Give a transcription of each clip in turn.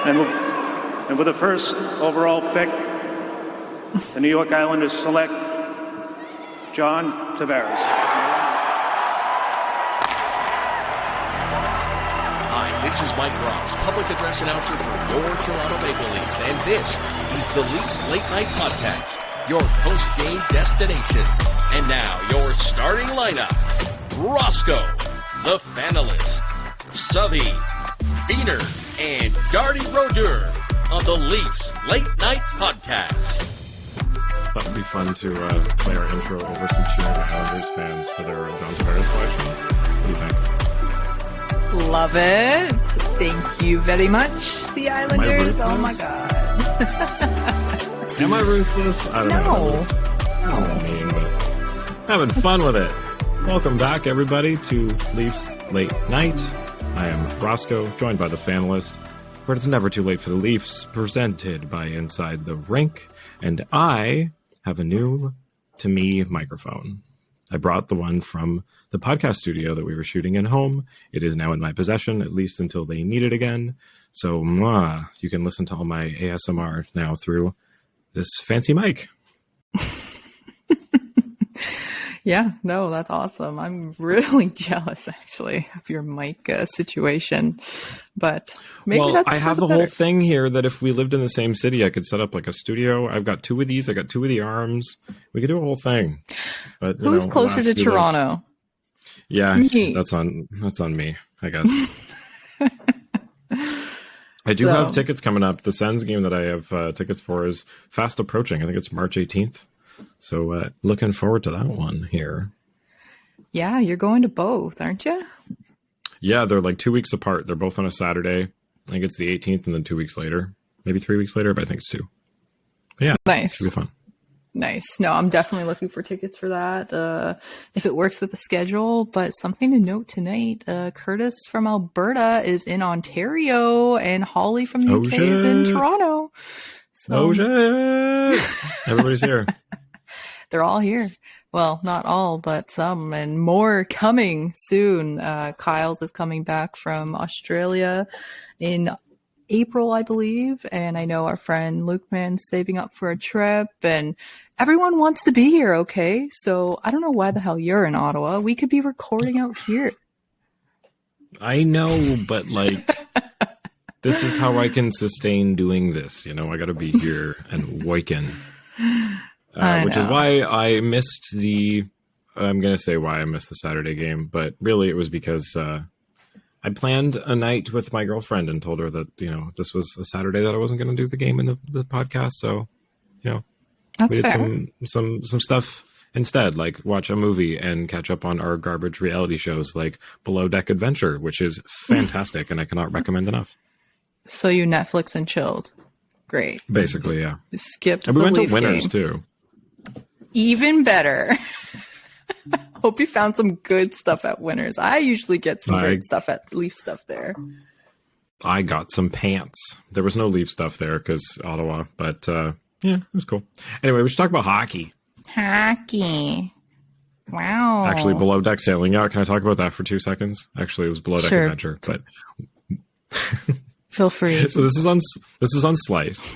And with the first overall pick, the New York Islanders select John Tavares. Hi, this is Mike Ross, public address announcer for your Toronto Maple Leafs, and this is the Leafs Late Night Podcast, your post-game destination. And now, your starting lineup: Roscoe, the Fanalyst, Southey, Biehner, and Darty Brodeur on the Leafs Late Night Podcast. That would be fun to play our intro over some cheering Islanders fans for their John Tavares selection. What do you think? Love it. Thank you very much, the Islanders. Oh my God. Am I ruthless? I don't know. I don't mean, but having fun with it. Welcome back, everybody, to Leafs Late Night. I am Roscoe, joined by the Fanalyst, where it's never too late for the Leafs, presented by Inside the Rink, and I have a new, to me, microphone. I brought the one from the podcast studio that we were shooting in home. It is now in my possession, at least until they need it again. So, you can listen to all my ASMR now through this fancy mic. Yeah, no, that's awesome. I'm really jealous, actually, of your mic situation. But maybe that's I have the whole thing here that if we lived in the same city, I could set up like a studio. I've got two of these. I got two of the arms. We could do a whole thing. But who's closer to Toronto? Yeah, me. That's on me, I guess. I do have tickets coming up. The Sens game that I have tickets for is fast approaching. I think it's March 18th. So looking forward to that one here. Yeah, you're going to both, aren't you? Yeah, they're like 2 weeks apart. They're both on a Saturday. I think it's the 18th and then 2 weeks later. Maybe 3 weeks later, but I think it's 2. But yeah, nice. Should be fun. Nice. No, I'm definitely looking for tickets for that if it works with the schedule. But something to note tonight, Curtis from Alberta is in Ontario and Holly from the UK is in Toronto. So... Oh, shit. Everybody's here. They're all here. Well, not all, but some, and more coming soon. Kyle's is coming back from Australia in April, I believe. And I know our friend Luke Man's saving up for a trip, and everyone wants to be here, okay? So I don't know why the hell you're in Ottawa. We could be recording out here. I know, but like, this is how I can sustain doing this. You know, I got to be here and working. Which is why I missed I'm going to say why I missed the Saturday game, but really it was because I planned a night with my girlfriend and told her that, you know, this was a Saturday that I wasn't going to do the game in the podcast. So, you know, that's we did fair. some stuff instead, like watch a movie and catch up on our garbage reality shows like Below Deck Adventure, which is fantastic and I cannot recommend enough. So you Netflix and chilled. Great. Basically, yeah. Skipped and we went to Leaf Winners game. too. Even better. Hope you found some good stuff at Winners. I usually get some great stuff at Leaf stuff there. I got some pants. There was no Leaf stuff there because Ottawa, but yeah, it was cool. Anyway, we should talk about hockey. Hockey. Wow. Actually, Below Deck Sailing. Yeah, can I talk about that for 2 seconds? Actually, it was Below Deck Adventure, but feel free. So this is on Slice.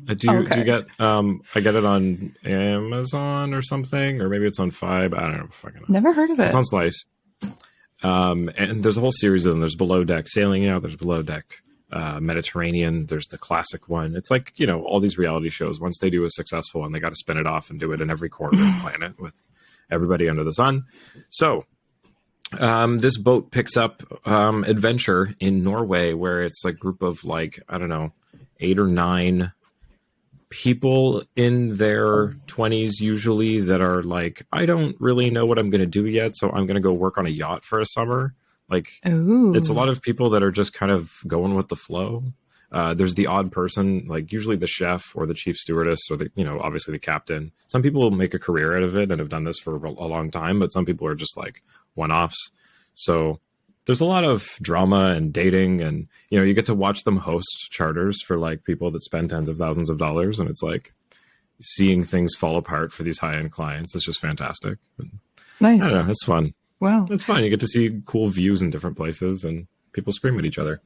Do you get I get it on Amazon or something, or maybe it's on Fibe. I don't know. Fucking never heard of it. It's on Slice. And there's a whole series of them. There's Below Deck Sailing Out. There's Below Deck Mediterranean. There's the classic one. It's like, you know, all these reality shows. Once they do a successful one, they got to spin it off and do it in every corner of the planet with everybody under the sun. So this boat picks up adventure in Norway, where it's a group of like, I don't know, 8 or 9 people in their 20s usually that are like, I don't really know what I'm going to do yet, so I'm going to go work on a yacht for a summer. Like, it's a lot of people that are just kind of going with the flow. There's the odd person, like usually the chef or the chief stewardess or the, you know, obviously the captain. Some people will make a career out of it and have done this for a long time, but some people are just like one-offs. So there's a lot of drama and dating, and, you know, you get to watch them host charters for like people that spend tens of thousands of dollars. And it's like seeing things fall apart for these high-end clients. It's just fantastic. Nice. I don't know, it's fun. Wow. It's fun. You get to see cool views in different places and people scream at each other.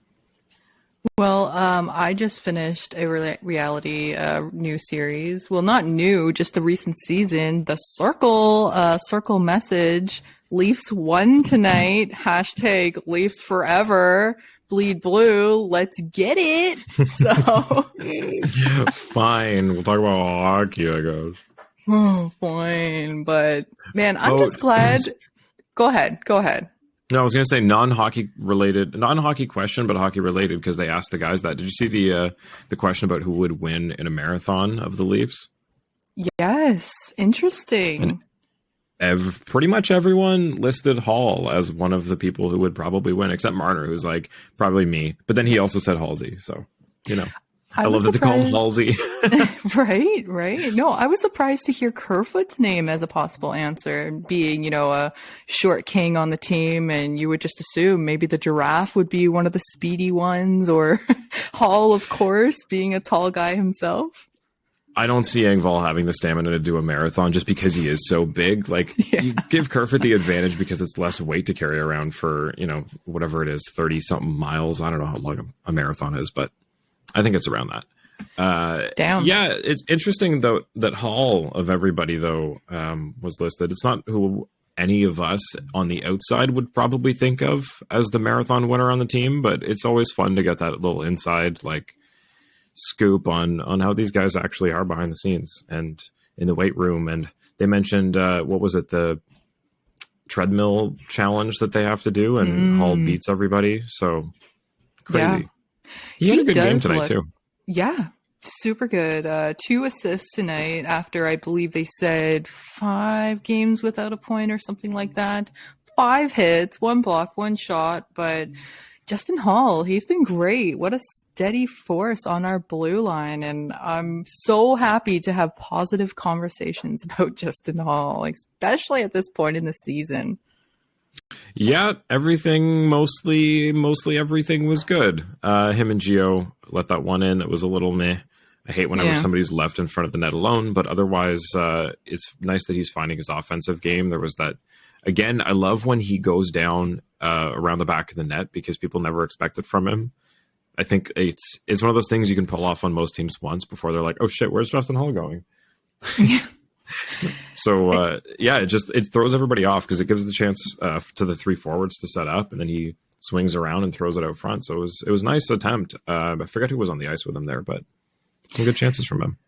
Well, I just finished a reality new series. Well, not new, just the recent season. The Circle message. Leafs won tonight. Hashtag Leafs forever. Bleed blue. Let's get it. So Fine, we'll talk about hockey, I guess. oh, fine. But man, I'm just glad. Go ahead. No, I was going to say non-hockey question, but hockey related, because they asked the guys that. Did you see the question about who would win in a marathon of the Leafs? Yes, interesting. Pretty much everyone listed Hall as one of the people who would probably win, except Marner, who's like, probably me. But then he also said Halsey, so, you know. I love that they call him Halsey. Right. No, I was surprised to hear Kerfoot's name as a possible answer, being, a short king on the team, and you would just assume maybe the Giraffe would be one of the speedy ones, or Hall, of course, being a tall guy himself. I don't see Engvall having the stamina to do a marathon just because he is so big. Like, you give Kerfoot the advantage because it's less weight to carry around for, whatever it is, 30-something miles. I don't know how long a marathon is, but I think it's around that. Damn. Yeah, it's interesting, though, that Hall, of everybody, though, was listed. It's not who any of us on the outside would probably think of as the marathon winner on the team, but it's always fun to get that little inside, scoop on how these guys actually are behind the scenes and in the weight room. And they mentioned, what was it, the treadmill challenge that they have to do, and Hall beats everybody. So crazy. Yeah. He had a good game tonight, too. Yeah, super good. 2 assists tonight after, I believe they said 5 games without a point or something like that. 5 hits, 1 block, 1 shot. But Justin Hall, he's been great. What a steady force on our blue line. And I'm so happy to have positive conversations about Justin Hall, especially at this point in the season. Yeah, everything, mostly everything was good. Him and Gio let that one in. It was a little meh. I hate whenever somebody's left in front of the net alone, but otherwise, it's nice that he's finding his offensive game. There was that, again, I love when he goes down around the back of the net because people never expect it from him. I think it's one of those things you can pull off on most teams once before they're like, oh shit, where's Justin Hall going? So it throws everybody off because it gives the chance to the 3 forwards to set up, and then he swings around and throws it out front. So it was a nice attempt. I forget who was on the ice with him there, but some good chances from him.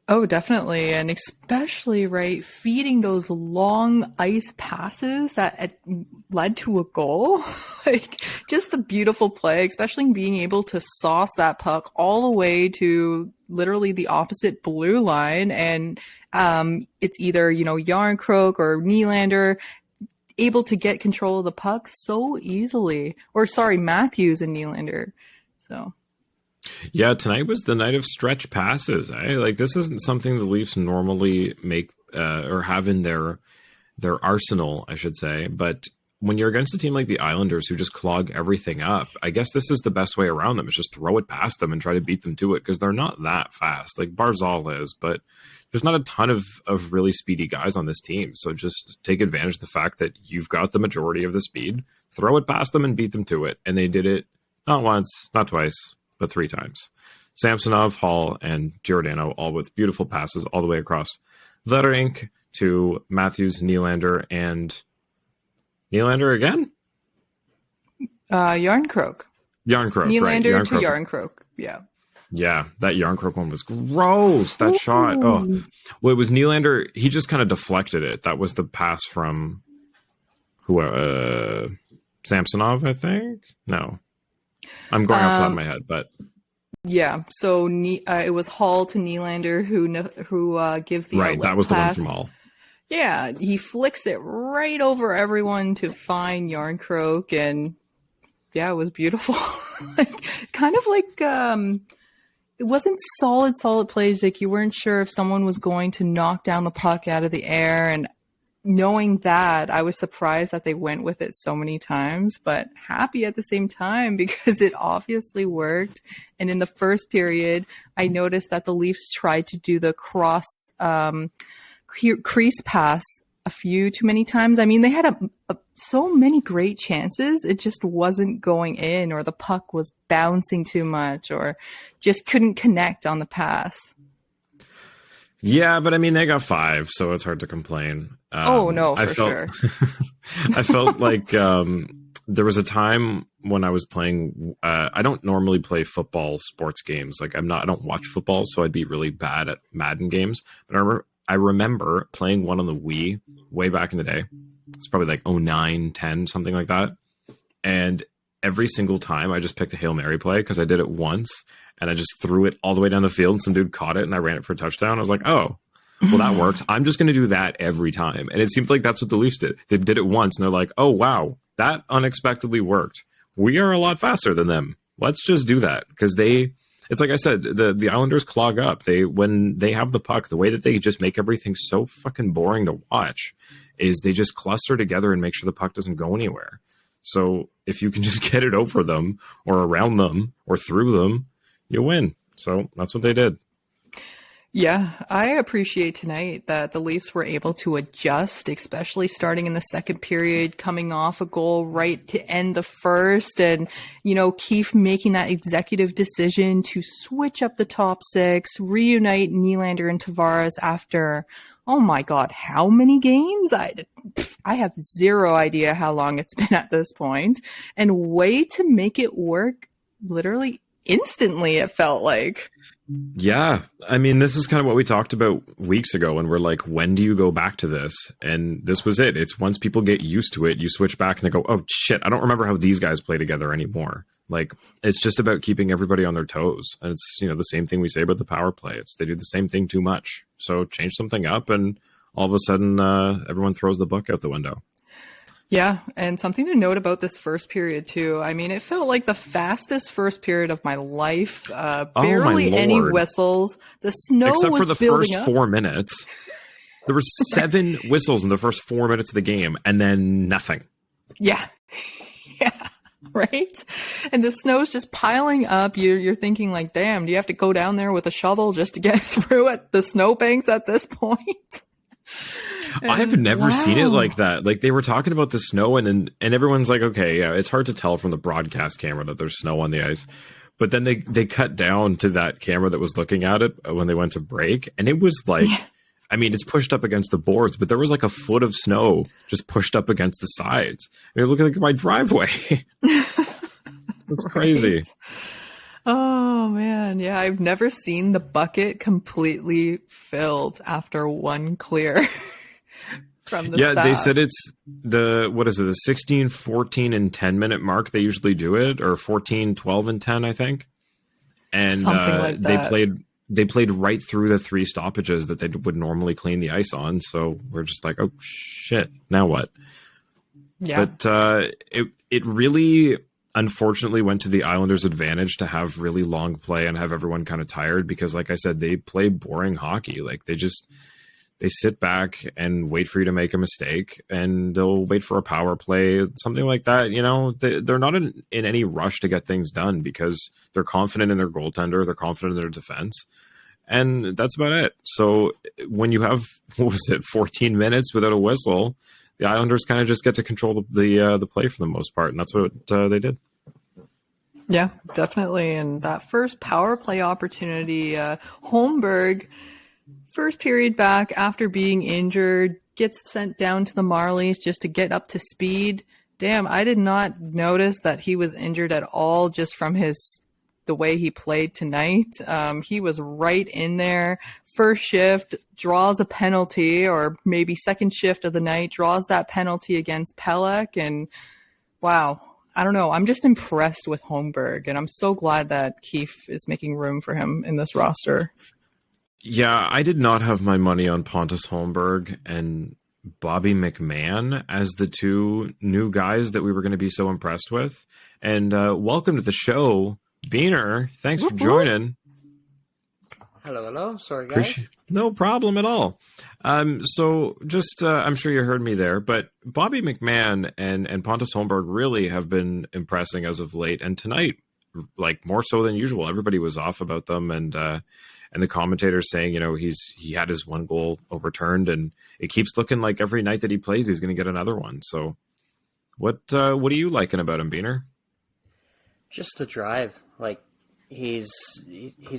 Oh, definitely. And especially, feeding those long ice passes that led to a goal. Just a beautiful play, especially being able to sauce that puck all the way to literally the opposite blue line. And it's either, Yarncroke or Nylander able to get control of the puck so easily. Or, Matthews and Nylander. So... Yeah, tonight was the night of stretch passes. This isn't something the Leafs normally make or have in their arsenal, I should say. But when you're against a team like the Islanders who just clog everything up, I guess this is the best way around them, is just throw it past them and try to beat them to it, because they're not that fast. Barzal is, but there's not a ton of really speedy guys on this team. So just take advantage of the fact that you've got the majority of the speed, throw it past them and beat them to it. And they did it not once, not twice, but 3 times. Samsonov, Hall, and Giordano, all with beautiful passes all the way across the rink to Matthews, Nylander, and Nylander again? Yarncroke. Nylander, right. Yarncroke. To Yarncroke, yeah. Yeah, that Yarncroke one was gross. That shot. Oh, well, it was Nylander. He just kind of deflected it. That was the pass from Samsonov, I think? No. I'm going off the top of my head, but yeah. So it was Hall to Nylander who gives the right. That was pass. The one from Hall. Yeah, he flicks it right over everyone to find Yarncroke, and yeah, it was beautiful. It wasn't solid plays. You weren't sure if someone was going to knock down the puck out of the air, and knowing that, I was surprised that they went with it so many times, but happy at the same time because it obviously worked. And in the first period, I noticed that the Leafs tried to do the cross crease pass a few too many times. I mean, they had so many great chances. It just wasn't going in, or the puck was bouncing too much, or just couldn't connect on the pass. Yeah, but I mean, they got 5, so it's hard to complain. No, for sure. I felt like there was a time when I was playing. I don't normally play football sports games. Like I don't watch football, so I'd be really bad at Madden games. But I remember playing one on the Wii way back in the day. It's probably like 09, 10, something like that. And every single time I just picked a Hail Mary play because I did it once and I just threw it all the way down the field and some dude caught it and I ran it for a touchdown. I was like, oh, well, that works. I'm just going to do that every time. And it seemed like that's what the Leafs did. They did it once and they're like, oh, wow, that unexpectedly worked. We are a lot faster than them. Let's just do that because it's like I said, the Islanders clog up. When they have the puck, the way that they just make everything so fucking boring to watch is they just cluster together and make sure the puck doesn't go anywhere. So if you can just get it over them or around them or through them, you win. So that's what they did. Yeah, I appreciate tonight that the Leafs were able to adjust, especially starting in the second period, coming off a goal right to end the first. And, Keefe making that executive decision to switch up the top 6, reunite Nylander and Tavares after, oh my God, how many games? I have zero idea how long it's been at this point. And way to make it work literally instantly, it felt like. Yeah. I mean, this is kind of what we talked about weeks ago when we're like, when do you go back to this? And this was it. It's once people get used to it, you switch back and they go, oh shit, I don't remember how these guys play together anymore. Like, it's just about keeping everybody on their toes. And it's, the same thing we say about the power play. They do the same thing too much. So change something up and all of a sudden everyone throws the book out the window. Yeah, and something to note about this first period, too. I mean, it felt like the fastest first period of my life. Barely any whistles. The snow Except was for the building first up. 4 minutes. There were 7 whistles in the first 4 minutes of the game, and then nothing. Yeah. Yeah. Right? And the snow's just piling up. You're thinking like, damn, do you have to go down there with a shovel just to get through at the snowbanks at this point? I've never seen it like that. Like they were talking about the snow and everyone's like, okay, yeah, it's hard to tell from the broadcast camera that there's snow on the ice. But then they cut down to that camera that was looking at it when they went to break. And it was like, I mean, it's pushed up against the boards, but there was like a foot of snow just pushed up against the sides. I mean, look at my driveway. That's crazy. Right? Oh, man. Yeah, I've never seen the bucket completely filled after one clear. From the staff. They said it's the 16, 14, and 10-minute mark. They usually do it, or 14, 12, and 10, I think. And like they played right through the 3 stoppages that they would normally clean the ice on. So we're just like, oh shit, now what? Yeah. But it really unfortunately went to the Islanders' advantage to have really long play and have everyone kind of tired because, like I said, they play boring hockey. Like they sit back and wait for you to make a mistake and they'll wait for a power play, something like that. They're not in any rush to get things done because they're confident in their goaltender. They're confident in their defense. And that's about it. So when you have, 14 minutes without a whistle, the Islanders kind of just get to control the play for the most part. And that's what they did. Yeah, definitely. And that first power play opportunity, Holmberg, first period back after being injured, gets sent down to the Marlies just to get up to speed. Damn, I did not notice that he was injured at all just from the way he played tonight. He was right in there. First shift, draws a penalty, or maybe second shift of the night, draws that penalty against Pelech. And wow, I don't know. I'm just impressed with Holmberg, and I'm so glad that Keefe is making room for him in this roster. Yeah, I did not have my money on Pontus Holmberg and Bobby McMahon as the 2 new guys that we were going to be so impressed with. And welcome to the show, Biehner. Thanks for joining. Hello. Sorry, guys. No problem at all. So just, I'm sure you heard me there, but Bobby McMahon and Pontus Holmberg really have been impressing as of late. And tonight, like more so than usual. Everybody was off about them, and the commentators saying, he had his one goal overturned, and it keeps looking like every night that he plays, he's going to get another one. So, what are you liking about him, Biehner? Just the drive. Like, he's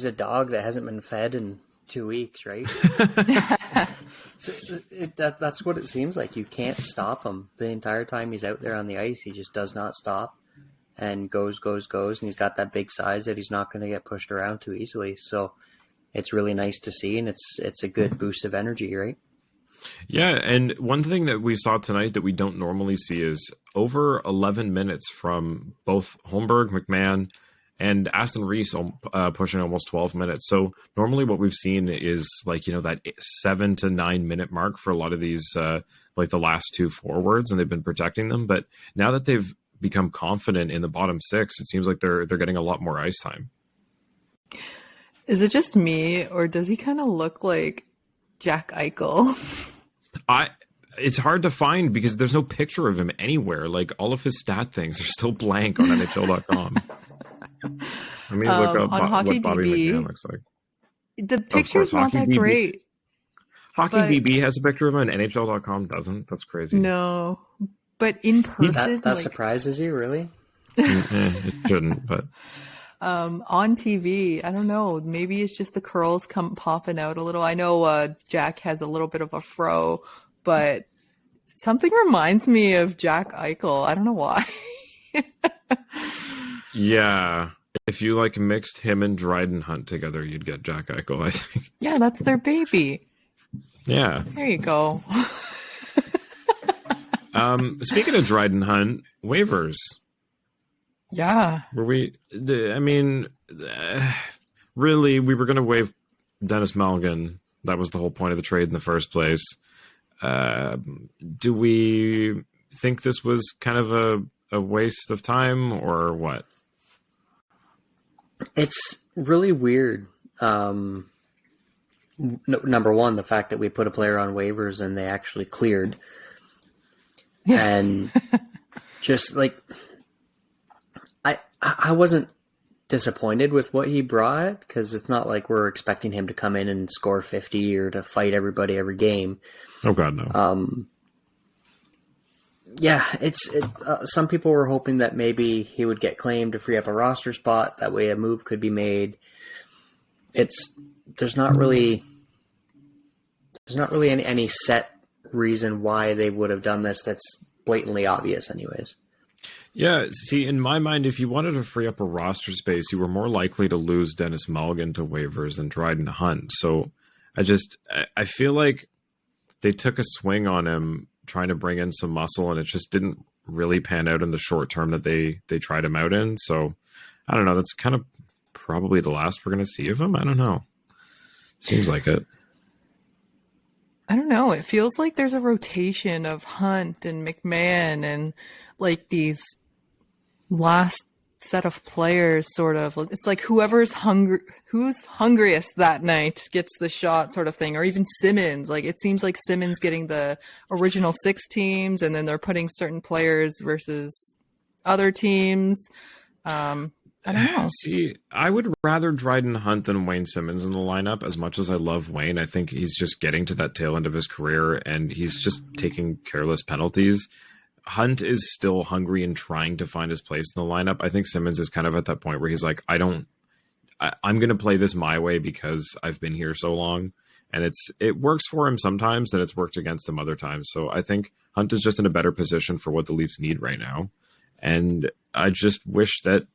a dog that hasn't been fed in 2 weeks, right? So that's what it seems like. You can't stop him. The entire time he's out there on the ice, he just does not stop and goes. And he's got that big size that he's not going to get pushed around too easily. So it's really nice to see, and it's a good boost of energy, right? Yeah, and one thing that we saw tonight that we don't normally see is over 11 minutes from both Holmberg, McMahon, and Aston Reese pushing almost 12 minutes. So normally what we've seen is like, that 7 to 9 minute mark for a lot of these, like the last two forwards, and they've been protecting them. But now that they've become confident in the bottom six, it seems like they're getting a lot more ice time. Is it just me, or does he kind of look like Jack Eichel? It's hard to find because there's no picture of him anywhere. Like all of his stat things are still blank on NHL.com. Let me look up on Hockey what Bobby DB, McMahon looks like. The picture's not that great. Hockey DB has a picture of him, and NHL.com doesn't. That's crazy. No, but in person, that surprises you, really? It shouldn't, but on TV, I don't know. Maybe it's just the curls popping out a little. I know Jack has a little bit of a fro, but something reminds me of Jack Eichel. I don't know why. Yeah, if you like mixed him and Dryden Hunt together, you'd get Jack Eichel, I think. Yeah, that's their baby. Yeah. There you go. Speaking of Dryden Hunt, waivers. Yeah. Really, we were going to waive Dennis Malgin. That was the whole point of the trade in the first place. Do we think this was kind of a waste of time or what? It's really weird. Number one, the fact that we put a player on waivers and they actually cleared. Yeah. And just like, I wasn't disappointed with what he brought, because it's not like we're expecting him to come in and score 50 or to fight everybody every game. Oh God, no. Yeah, some people were hoping that maybe he would get claimed to free up a roster spot. That way a move could be made. There's not really any set reason why they would have done this that's blatantly obvious anyways. Yeah, see, in my mind, if you wanted to free up a roster space, you were more likely to lose Dennis Malgin to waivers than Dryden Hunt. So I feel like they took a swing on him trying to bring in some muscle, and it just didn't really pan out in the short term that they tried him out in. So I don't know. That's kind of probably the last we're going to see of him. I don't know. Seems like it. I don't know. It feels like there's a rotation of Hunt and McMahon and like these last set of players, sort of. It's like who's hungriest that night gets the shot, sort of thing. Or even Simmons. Like it seems like Simmons getting the original 6 teams, and then they're putting certain players versus other teams. I don't know. See, I would rather Dryden Hunt than Wayne Simmons in the lineup. As much as I love Wayne, I think he's just getting to that tail end of his career, and he's just taking careless penalties. Hunt is still hungry and trying to find his place in the lineup. I think Simmons is kind of at that point where he's like, I'm going to play this my way because I've been here so long, and it works for him sometimes, and it's worked against him other times. So I think Hunt is just in a better position for what the Leafs need right now, and I just wish that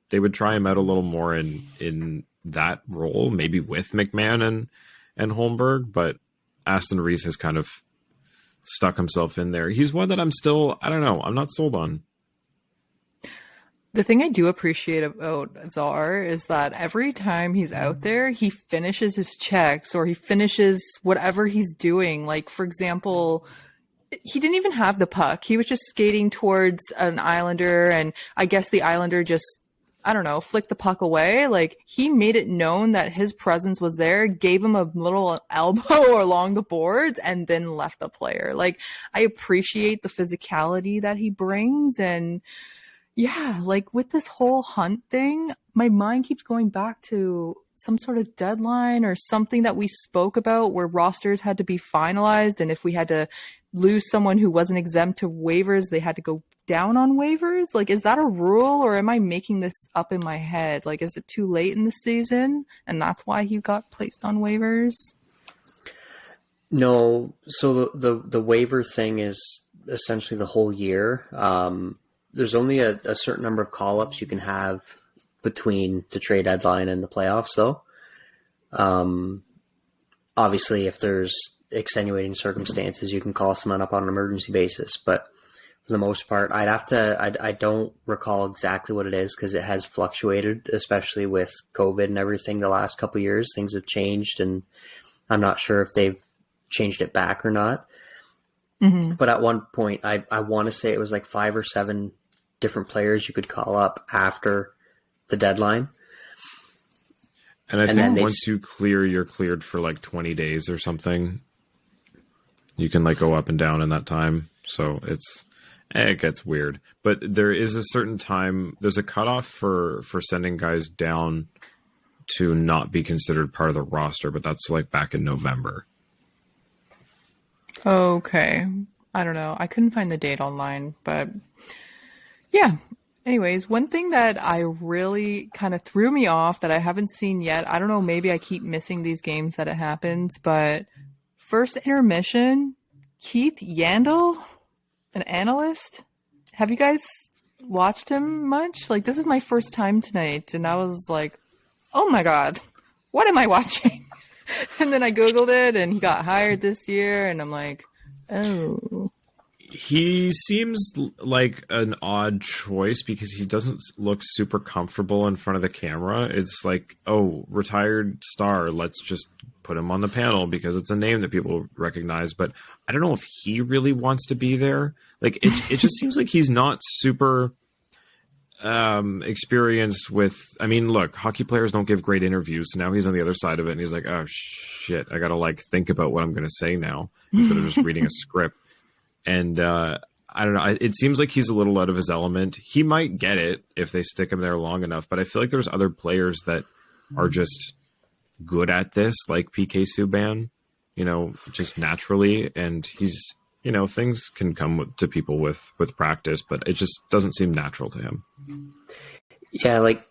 they would try him out a little more in that role, maybe with McMahon and Holmberg, but Aston Reese has kind of stuck himself in there. He's one that I'm not sold on. The thing I do appreciate about Czar is that every time he's out there, he finishes his checks or he finishes whatever he's doing. Like, for example, he didn't even have the puck. He was just skating towards an Islander, and I guess the Islander just, flicked the puck away. Like, he made it known that his presence was there, gave him a little elbow along the boards, and then left the player. Like, I appreciate the physicality that he brings, and Yeah, like with this whole Hunt thing, my mind keeps going back to some sort of deadline or something that we spoke about where rosters had to be finalized. And if we had to lose someone who wasn't exempt to waivers, they had to go down on waivers. Like, is that a rule, or am I making this up in my head? Like, is it too late in the season and that's why he got placed on waivers? No, so the waiver thing is essentially the whole year. There's only a certain number of call-ups you can have between the trade deadline and the playoffs, though. Obviously, if there's extenuating circumstances, you can call someone up on an emergency basis. But for the most part, I don't recall exactly what it is because it has fluctuated, especially with COVID and everything the last couple of years. Things have changed, and I'm not sure if they've changed it back or not. Mm-hmm. But at one point, I want to say it was like 5 or 7 different players you could call up after the deadline. And I think once you clear, you're cleared for like 20 days or something. You can like go up and down in that time. So it gets weird. But there is a certain time, there's a cutoff for sending guys down to not be considered part of the roster, but that's like back in November. Okay. I don't know. I couldn't find the date online, but yeah. Anyways, one thing that I really kind of threw me off that I haven't seen yet, I don't know, maybe I keep missing these games that it happens, but first intermission, Keith Yandel, an analyst. Have you guys watched him much? Like, this is my first time tonight, and I was like, oh my God, what am I watching? And then I Googled it, and he got hired this year, and I'm like, oh. He seems like an odd choice because he doesn't look super comfortable in front of the camera. It's like, oh, retired star, let's just put him on the panel because it's a name that people recognize. But I don't know if he really wants to be there. Like, it just seems like he's not super experienced with, I mean, look, hockey players don't give great interviews. So now he's on the other side of it and he's like, oh shit, I got to like think about what I'm going to say now instead of just reading a script. And I don't know. It seems like he's a little out of his element. He might get it if they stick him there long enough. But I feel like there's other players that are just good at this, like PK Subban, just naturally. And he's, things can come to people with practice, but it just doesn't seem natural to him. Yeah, like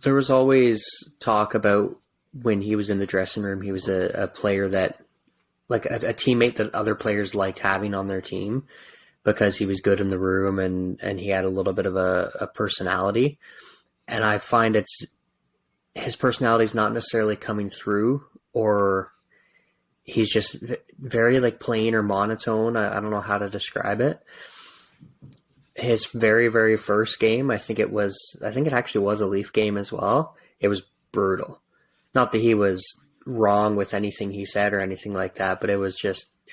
there was always talk about when he was in the dressing room, he was a player that, like a teammate that other players liked having on their team because he was good in the room and he had a little bit of a personality. And I find his personality is not necessarily coming through, or he's just very like plain or monotone. I don't know how to describe it. His very, very first game, I think it actually was a Leaf game as well. It was brutal. Not that he was wrong with anything he said or anything like that, but it was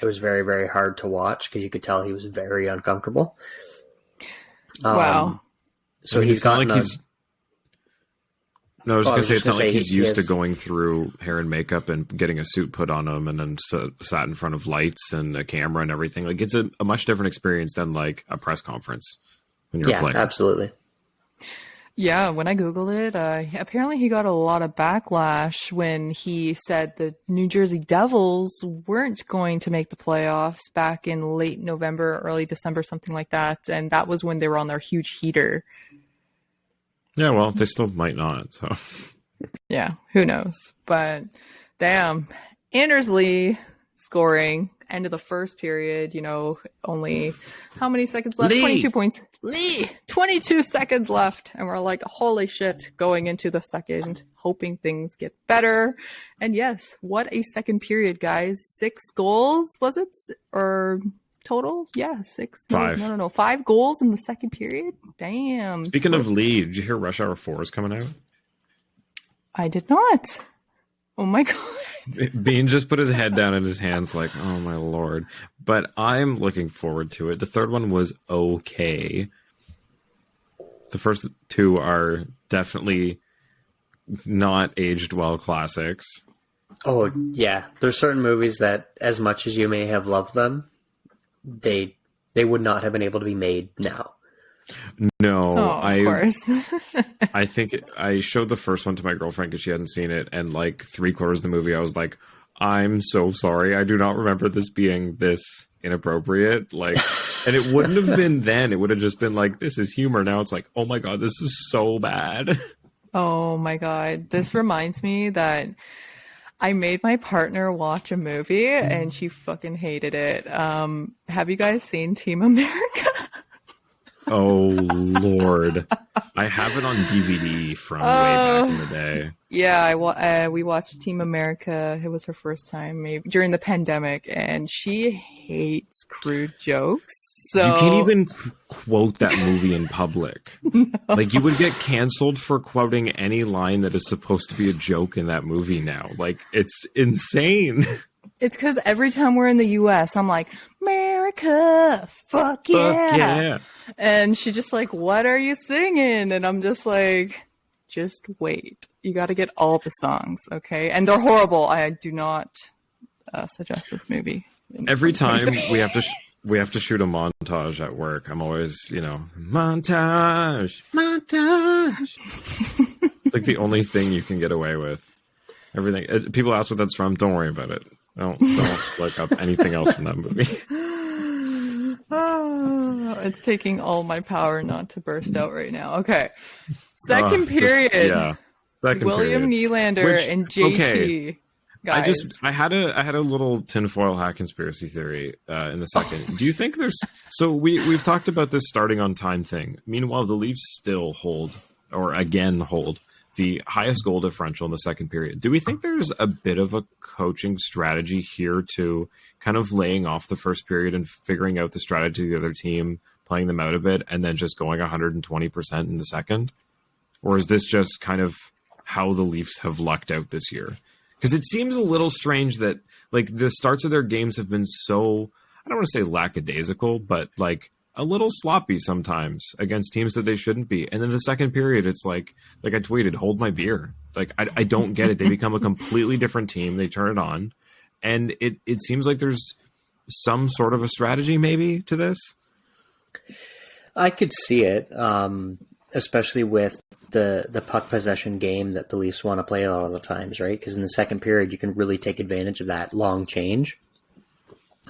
very, very hard to watch because you could tell he was very uncomfortable. Wow. So he's gotten I was going to say, it's not like he's used to going through hair and makeup and getting a suit put on him and then sat in front of lights and a camera and everything. Like, it's a much different experience than like a press conference when you're playing. Absolutely. Yeah, when I Googled it, apparently he got a lot of backlash when he said the New Jersey Devils weren't going to make the playoffs back in late November, early December, something like that. And that was when they were on their huge heater. Yeah, well, they still might not. So, yeah, who knows? But damn, Anders Lee scoring. End of the first period, only how many seconds left? 22 points. Lee, 22 seconds left. And we're like, holy shit, going into the second, hoping things get better. And yes, what a second period, guys. 6 goals, was it? Or total? Yeah, 6. 5. No. 5 goals in the second period? Damn. Speaking of Lee, did you hear Rush Hour 4 is coming out? I did not. Oh my God. Bean just put his head down in his hands like, oh my Lord. But I'm looking forward to it. The third one was okay. The first 2 are definitely not aged well classics. Oh, yeah. There's certain movies that, as much as you may have loved them, they would not have been able to be made now. No, Oh, of course. I think I showed the first one to my girlfriend because she hadn't seen it, and like 3/4 of the movie, I was like, "I'm so sorry, I do not remember this being this inappropriate." Like, and it wouldn't have been then; it would have just been like, "This is humor." Now it's like, "Oh my god, this is so bad." Oh my God. This reminds me that I made my partner watch a movie and she fucking hated it. Have you guys seen Team America? Oh Lord, I have it on DVD from way back in the day. Yeah, we watched Team America. It was her first time, maybe during the pandemic, and she hates crude jokes. So You can't even quote that movie in public. Like, you would get canceled for quoting any line that is supposed to be a joke in that movie now. Like, it's insane. it's because every time we're in the U.S., I'm like, America, fuck yeah. Fuck yeah. And she's just like, what are you singing? And I'm just like, just wait. You got to get all the songs, okay? And they're horrible. I do not suggest this movie. Every time we have to shoot a montage at work, I'm always, montage. It's like the only thing you can get away with. Everything. People ask what that's from. Don't worry about it. Don't look up anything else from that movie. It's taking all my power not to burst out right now. Okay. Second period. Second William period. Nylander and JT. Okay. Guys. I had a little tinfoil hat conspiracy theory in the second. Do you think we've talked about this starting on time thing. Meanwhile, the Leafs still hold the highest goal differential in the second period. Do we think there's a bit of a coaching strategy here to kind of laying off the first period and figuring out the strategy of the other team, playing them out a bit, and then just going 120% in the second? Or is this just kind of how the Leafs have lucked out this year? Because it seems a little strange that like the starts of their games have been so, I don't want to say lackadaisical, but like a little sloppy sometimes against teams that they shouldn't be. And then the second period, it's like I tweeted, hold my beer. Like, I don't get it. They become a completely different team. They turn it on. And it seems like there's some sort of a strategy maybe to this. I could see it, especially with the puck possession game that the Leafs want to play a lot of the times, right? Because in the second period, you can really take advantage of that long change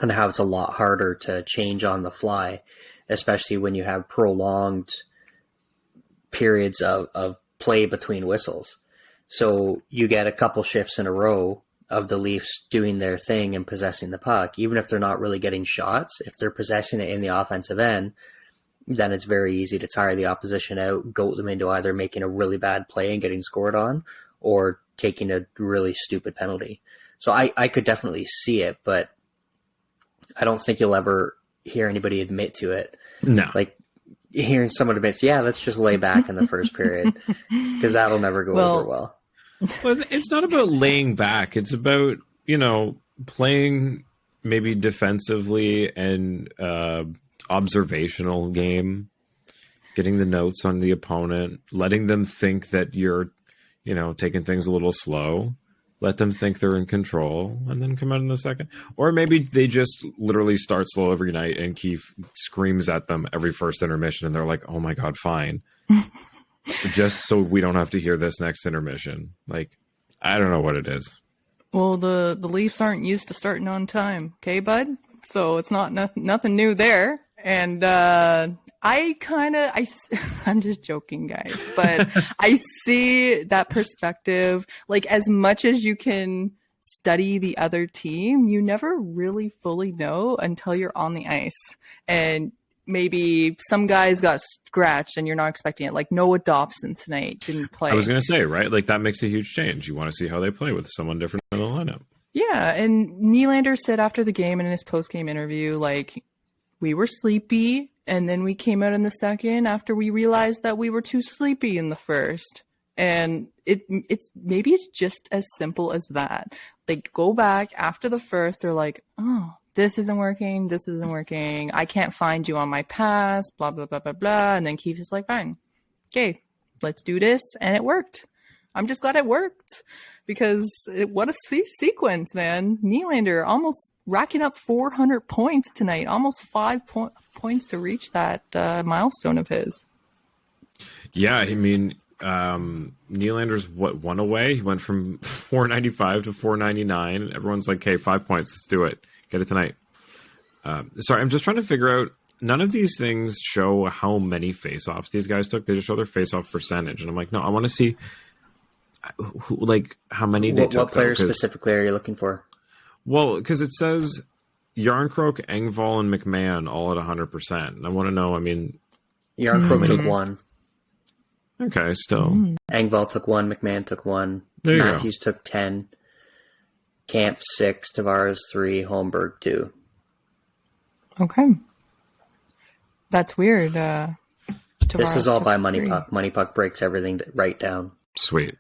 and how it's a lot harder to change on the fly, especially when you have prolonged periods of play between whistles. So you get a couple shifts in a row of the Leafs doing their thing and possessing the puck, even if they're not really getting shots. If they're possessing it in the offensive end, then it's very easy to tire the opposition out, goat them into either making a really bad play and getting scored on or taking a really stupid penalty. So I could definitely see it, but I don't think you'll ever hear anybody admit to it. No. Like hearing someone admit, yeah, let's just lay back in the first period, because that'll never go over well. Well, it's not about laying back. It's about, playing maybe defensively and observational game, getting the notes on the opponent, letting them think that you're, taking things a little slow, let them think they're in control, and then come out in the second. Or maybe they just literally start slow every night and Keefe screams at them every first intermission and they're like, oh my God, fine. Just so we don't have to hear this next intermission. Like, I don't know what it is. Well, the Leafs aren't used to starting on time, okay, bud? So it's nothing new there. And I'm just joking, guys, but I see that perspective. Like, as much as you can study the other team, you never really fully know until you're on the ice. And maybe some guys got scratched and you're not expecting it. Like Noah Dobson tonight didn't play. I was going to say, right? Like, that makes a huge change. You want to see how they play with someone different in the lineup. Yeah, and Nylander said after the game and in his post-game interview, like, we were sleepy, and then we came out in the second after we realized that we were too sleepy in the first. And it's maybe it's just as simple as that. They go back after the first, they're like, oh, this isn't working, I can't find you on my pass, blah, blah, blah, blah, blah. And then Keefe is like, fine, okay, let's do this. And it worked. I'm just glad it worked because what a sequence, man. Nylander almost racking up 400 points tonight, almost 5 points to reach that milestone of his. Yeah, I mean, Nylander's one away. He went from 495 to 499. Everyone's like, "Okay, 5 points. Let's do it. Get it tonight." Sorry, I'm just trying to figure out. None of these things show how many face-offs these guys took. They just show their face-off percentage, and I'm like, no, I want to see how many they took. What player specifically are you looking for? Well, because it says Yarncroke, Engvall, and McMahon all at 100%. And I want to know. I mean, Yarncroke took 1. Okay, still. Engvall took 1. McMahon took 1. There you Matthews took 10. Camp 6. Tavares 3. Holmberg 2. Okay. That's weird. This is all by Money 3. Puck. Money Puck breaks everything right down. Sweet.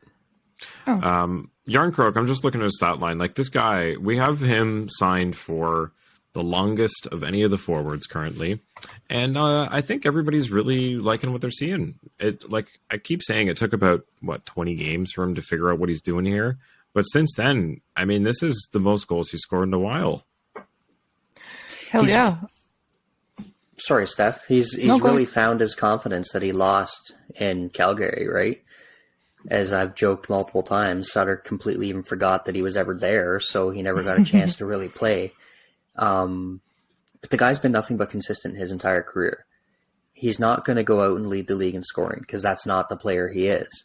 Oh. Yarncroke, I'm just looking at his stat line. Like, this guy, we have him signed for the longest of any of the forwards currently. And I think everybody's really liking what they're seeing. I keep saying it took about, 20 games for him to figure out what he's doing here. But since then, I mean, this is the most goals he's scored in a while. Hell yeah. Sorry, Steph. He's really found his confidence that he lost in Calgary, right? As I've joked multiple times, Sutter completely even forgot that he was ever there, so he never got a chance to really play. But the guy's been nothing but consistent his entire career. He's not going to go out and lead the league in scoring because that's not the player he is.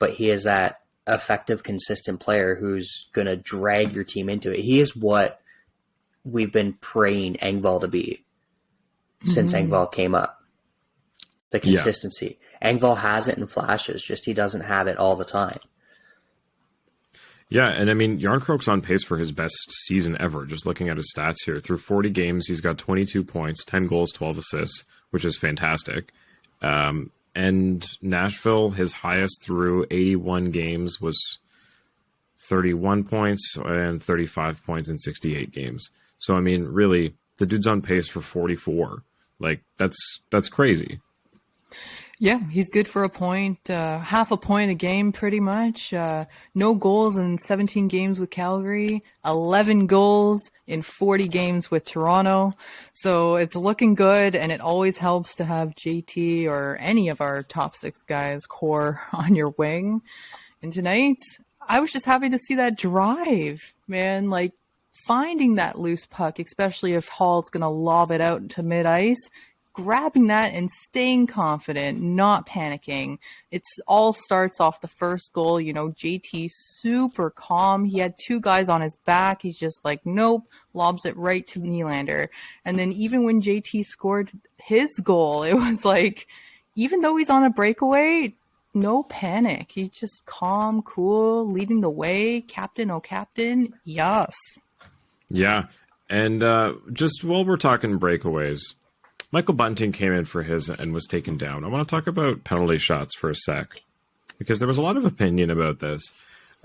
But he is that effective, consistent player who's going to drag your team into it. He is what we've been praying Engvall to be since Engvall came up. The consistency. Yeah. Engvall has it in flashes, just he doesn't have it all the time. Yeah, and I mean, Yarncroke's on pace for his best season ever, just looking at his stats here. Through 40 games, he's got 22 points, 10 goals, 12 assists, which is fantastic. And Nashville, his highest through 81 games was 31 points and 35 points in 68 games. So, I mean, really, the dude's on pace for 44. Like, that's crazy. Yeah, he's good for a point, half a point a game pretty much. No goals in 17 games with Calgary, 11 goals in 40 games with Toronto. So it's looking good, and it always helps to have JT or any of our top 6 guys core on your wing. And tonight, I was just happy to see that drive, man. Like, finding that loose puck, especially if Hall's going to lob it out to mid-ice, grabbing that and staying confident, not panicking. It's all starts off the first goal. You know, JT super calm. He had 2 guys on his back. He's just like, nope, lobs it right to Nylander. And then even when JT scored his goal, it was like, even though he's on a breakaway, no panic. He's just calm, cool, leading the way. Captain, oh captain, yes. Yeah, and just while we're talking breakaways, Michael Bunting came in for his and was taken down. I want to talk about penalty shots for a sec, because there was a lot of opinion about this.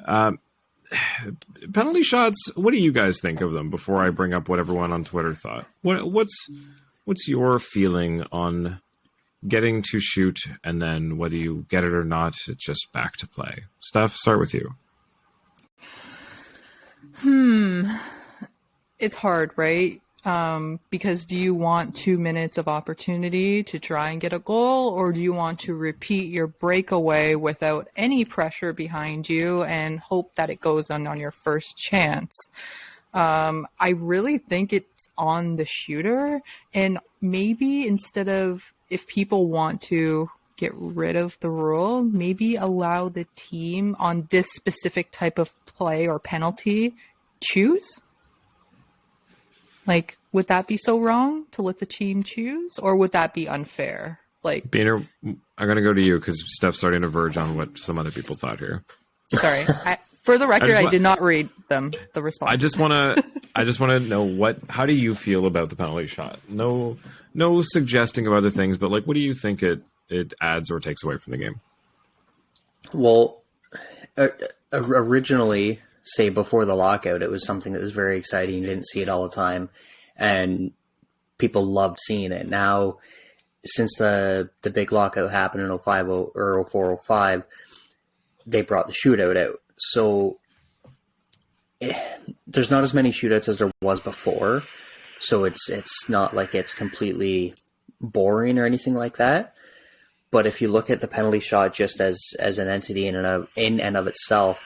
Penalty shots, what do you guys think of them before I bring up what everyone on Twitter thought? What's your feeling on getting to shoot and then whether you get it or not, it's just back to play? Steph, start with you. It's hard, right? Because do you want 2 minutes of opportunity to try and get a goal, or do you want to repeat your breakaway without any pressure behind you and hope that it goes on your first chance? I really think it's on the shooter, and maybe instead of, if people want to get rid of the rule, maybe allow the team on this specific type of play or penalty choose? Like, would that be so wrong to let the team choose, or would that be unfair? Like, Biehner, I'm going to go to you because Steph's starting to verge on what some other people thought here. Sorry, for the record, I did not read them. The response. I just want to know how do you feel about the penalty shot? No suggesting of other things, but like, what do you think it adds or takes away from the game? Well, originally, say before the lockout, it was something that was very exciting. You didn't see it all the time, and people loved seeing it. Now, since the big lockout happened in 05 or 04, 05, they brought the shootout out. So there's not as many shootouts as there was before. So it's not like it's completely boring or anything like that. But if you look at the penalty shot just as an entity in and of itself,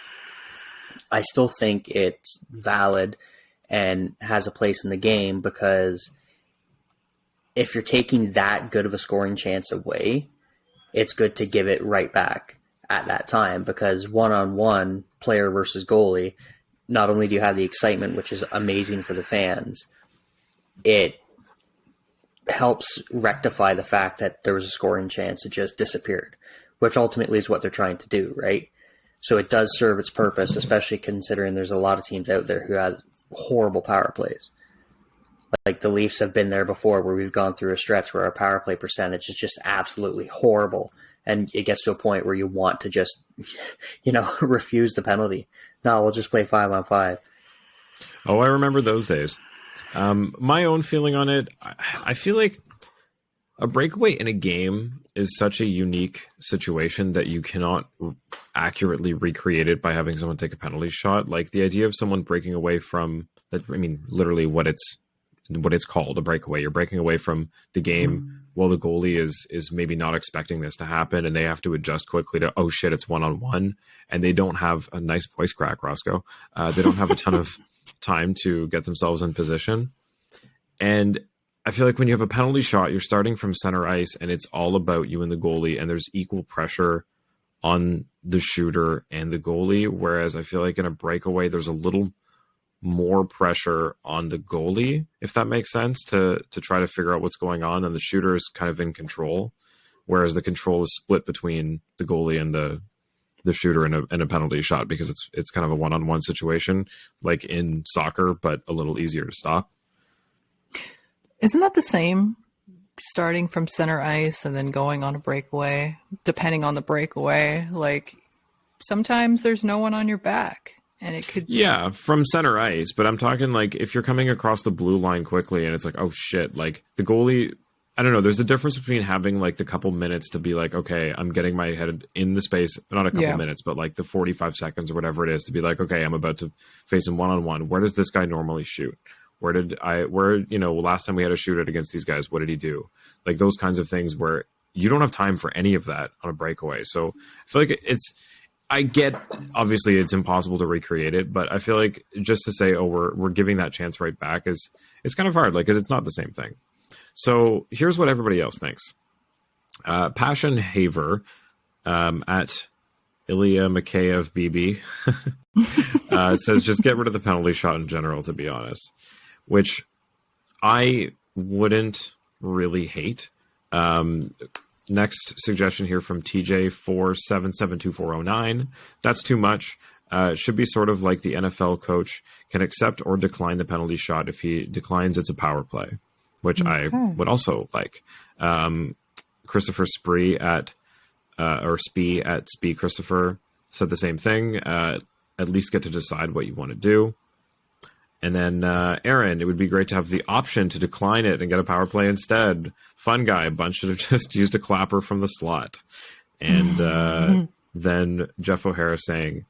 I still think it's valid and has a place in the game, because if you're taking that good of a scoring chance away, it's good to give it right back at that time, because one-on-one, player versus goalie, not only do you have the excitement, which is amazing for the fans, it helps rectify the fact that there was a scoring chance that just disappeared, which ultimately is what they're trying to do, right? So it does serve its purpose, especially considering there's a lot of teams out there who have horrible power plays. Like the Leafs have been there before, where we've gone through a stretch where our power play percentage is just absolutely horrible. And it gets to a point where you want to just, refuse the penalty. No, we'll just play 5-on-5. Oh, I remember those days. My own feeling on it, I feel like a breakaway in a game is such a unique situation that you cannot accurately recreate it by having someone take a penalty shot. Like the idea of someone breaking away from, literally what it's called, a breakaway. You're breaking away from the game while the goalie is maybe not expecting this to happen, and they have to adjust quickly to, oh shit, it's one-on-one, and they don't have a nice voice crack, Roscoe. They don't have a ton of time to get themselves in position. And I feel like when you have a penalty shot, you're starting from center ice, and it's all about you and the goalie, and there's equal pressure on the shooter and the goalie, whereas I feel like in a breakaway, there's a little more pressure on the goalie, if that makes sense, to try to figure out what's going on, and the shooter is kind of in control, whereas the control is split between the goalie and the shooter in a penalty shot, because it's kind of a one-on-one situation, like in soccer, but a little easier to stop. Isn't that the same, starting from center ice and then going on a breakaway, depending on the breakaway? Like sometimes there's no one on your back. And it could... Yeah, from center ice. But I'm talking like if you're coming across the blue line quickly and it's like, oh shit, like the goalie, I don't know. There's a difference between having like the couple minutes to be like, okay, I'm getting my head in the space, not a couple minutes, but like the 45 seconds or whatever it is to be like, okay, I'm about to face him one-on-one. Where does this guy normally shoot? Last time we had a shootout against these guys, what did he do? Like those kinds of things where you don't have time for any of that on a breakaway. So I feel like I get, obviously it's impossible to recreate it, but I feel like just to say, oh, we're giving that chance right back it's kind of hard, like, because it's not the same thing. So here's what everybody else thinks. Passion Haver at Ilya Mikheyev BB says just get rid of the penalty shot in general, to be honest, which I wouldn't really hate. Next suggestion here from TJ477249. That's too much. Should be sort of like the NFL coach can accept or decline the penalty shot. If he declines, it's a power play, which I would also like. Christopher Spee at Spee Christopher said the same thing. At least get to decide what you want to do. And then Aaron, it would be great to have the option to decline it and get a power play instead. Fun guy, a bunch should have just used a clapper from the slot. And then Jeff O'Hara saying,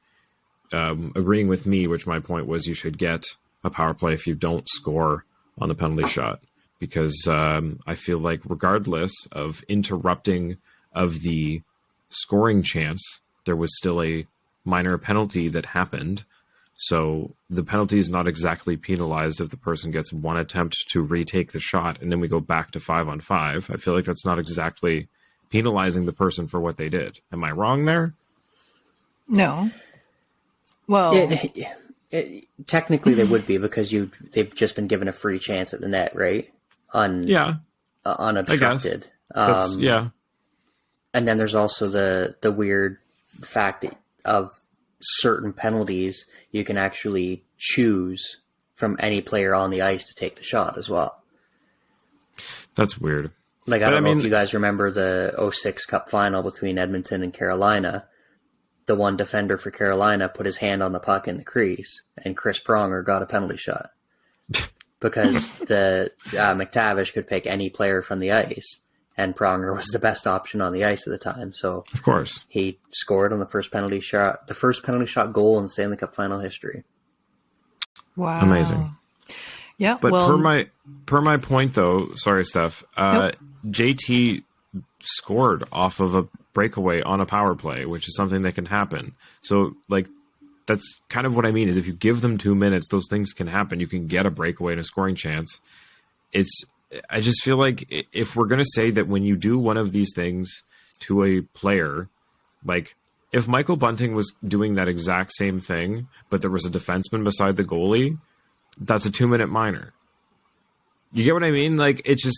agreeing with me, which my point was you should get a power play if you don't score on the penalty shot. Because I feel like regardless of interrupting of the scoring chance, there was still a minor penalty that happened. So the penalty is not exactly penalized if the person gets one attempt to retake the shot and then we go back to 5-on-5. I feel like that's not exactly penalizing the person for what they did. Am I wrong there? No. Well, technically they would be, because they've just been given a free chance at the net, right? Unobstructed. Yeah. And then there's also the weird fact of certain penalties you can actually choose from any player on the ice to take the shot as well. That's weird. Like, I don't know if you guys remember the 2006 Cup final between Edmonton and Carolina. The one defender for Carolina put his hand on the puck in the crease, and Chris Pronger got a penalty shot. Because the McTavish could pick any player from the ice, and Pronger was the best option on the ice at the time. So Of course. he scored on the first penalty shot goal in Stanley Cup final history. Wow. Amazing. Yeah. But well, per my point though, sorry, Steph, Nope. JT scored off of a breakaway on a power play, which is something that can happen. So like, that's kind of what I mean is if you give them 2 minutes, those things can happen. You can get a breakaway and a scoring chance. I just feel like if we're going to say that when you do one of these things to a player, like if Michael Bunting was doing that exact same thing, but there was a defenseman beside the goalie, that's a 2-minute minor. You get what I mean? Like it's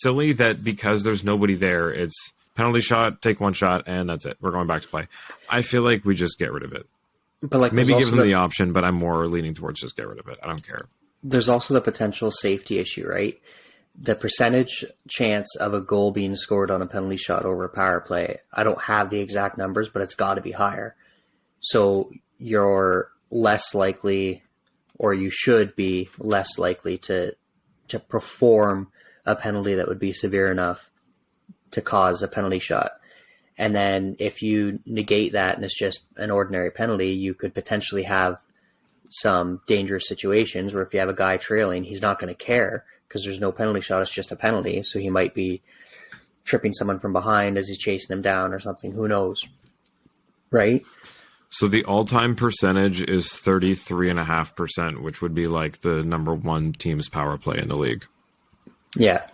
silly that because there's nobody there, it's penalty shot, take one shot, and that's it. We're going back to play. I feel like we just get rid of it. But like, Maybe give them the option, but I'm more leaning towards just get rid of it. I don't care. There's also the potential safety issue, right? The percentage chance of a goal being scored on a penalty shot over a power play, I don't have the exact numbers, but it's got to be higher. So you're less likely, or you should be less likely to perform a penalty that would be severe enough to cause a penalty shot. And then if you negate that and it's just an ordinary penalty, you could potentially have some dangerous situations where if you have a guy trailing, he's not going to care because there's no penalty shot. It's just a penalty. So he might be tripping someone from behind as he's chasing him down or something. Who knows? Right? So the all-time percentage is 33.5%, which would be like the number one team's power play in the league. Yeah.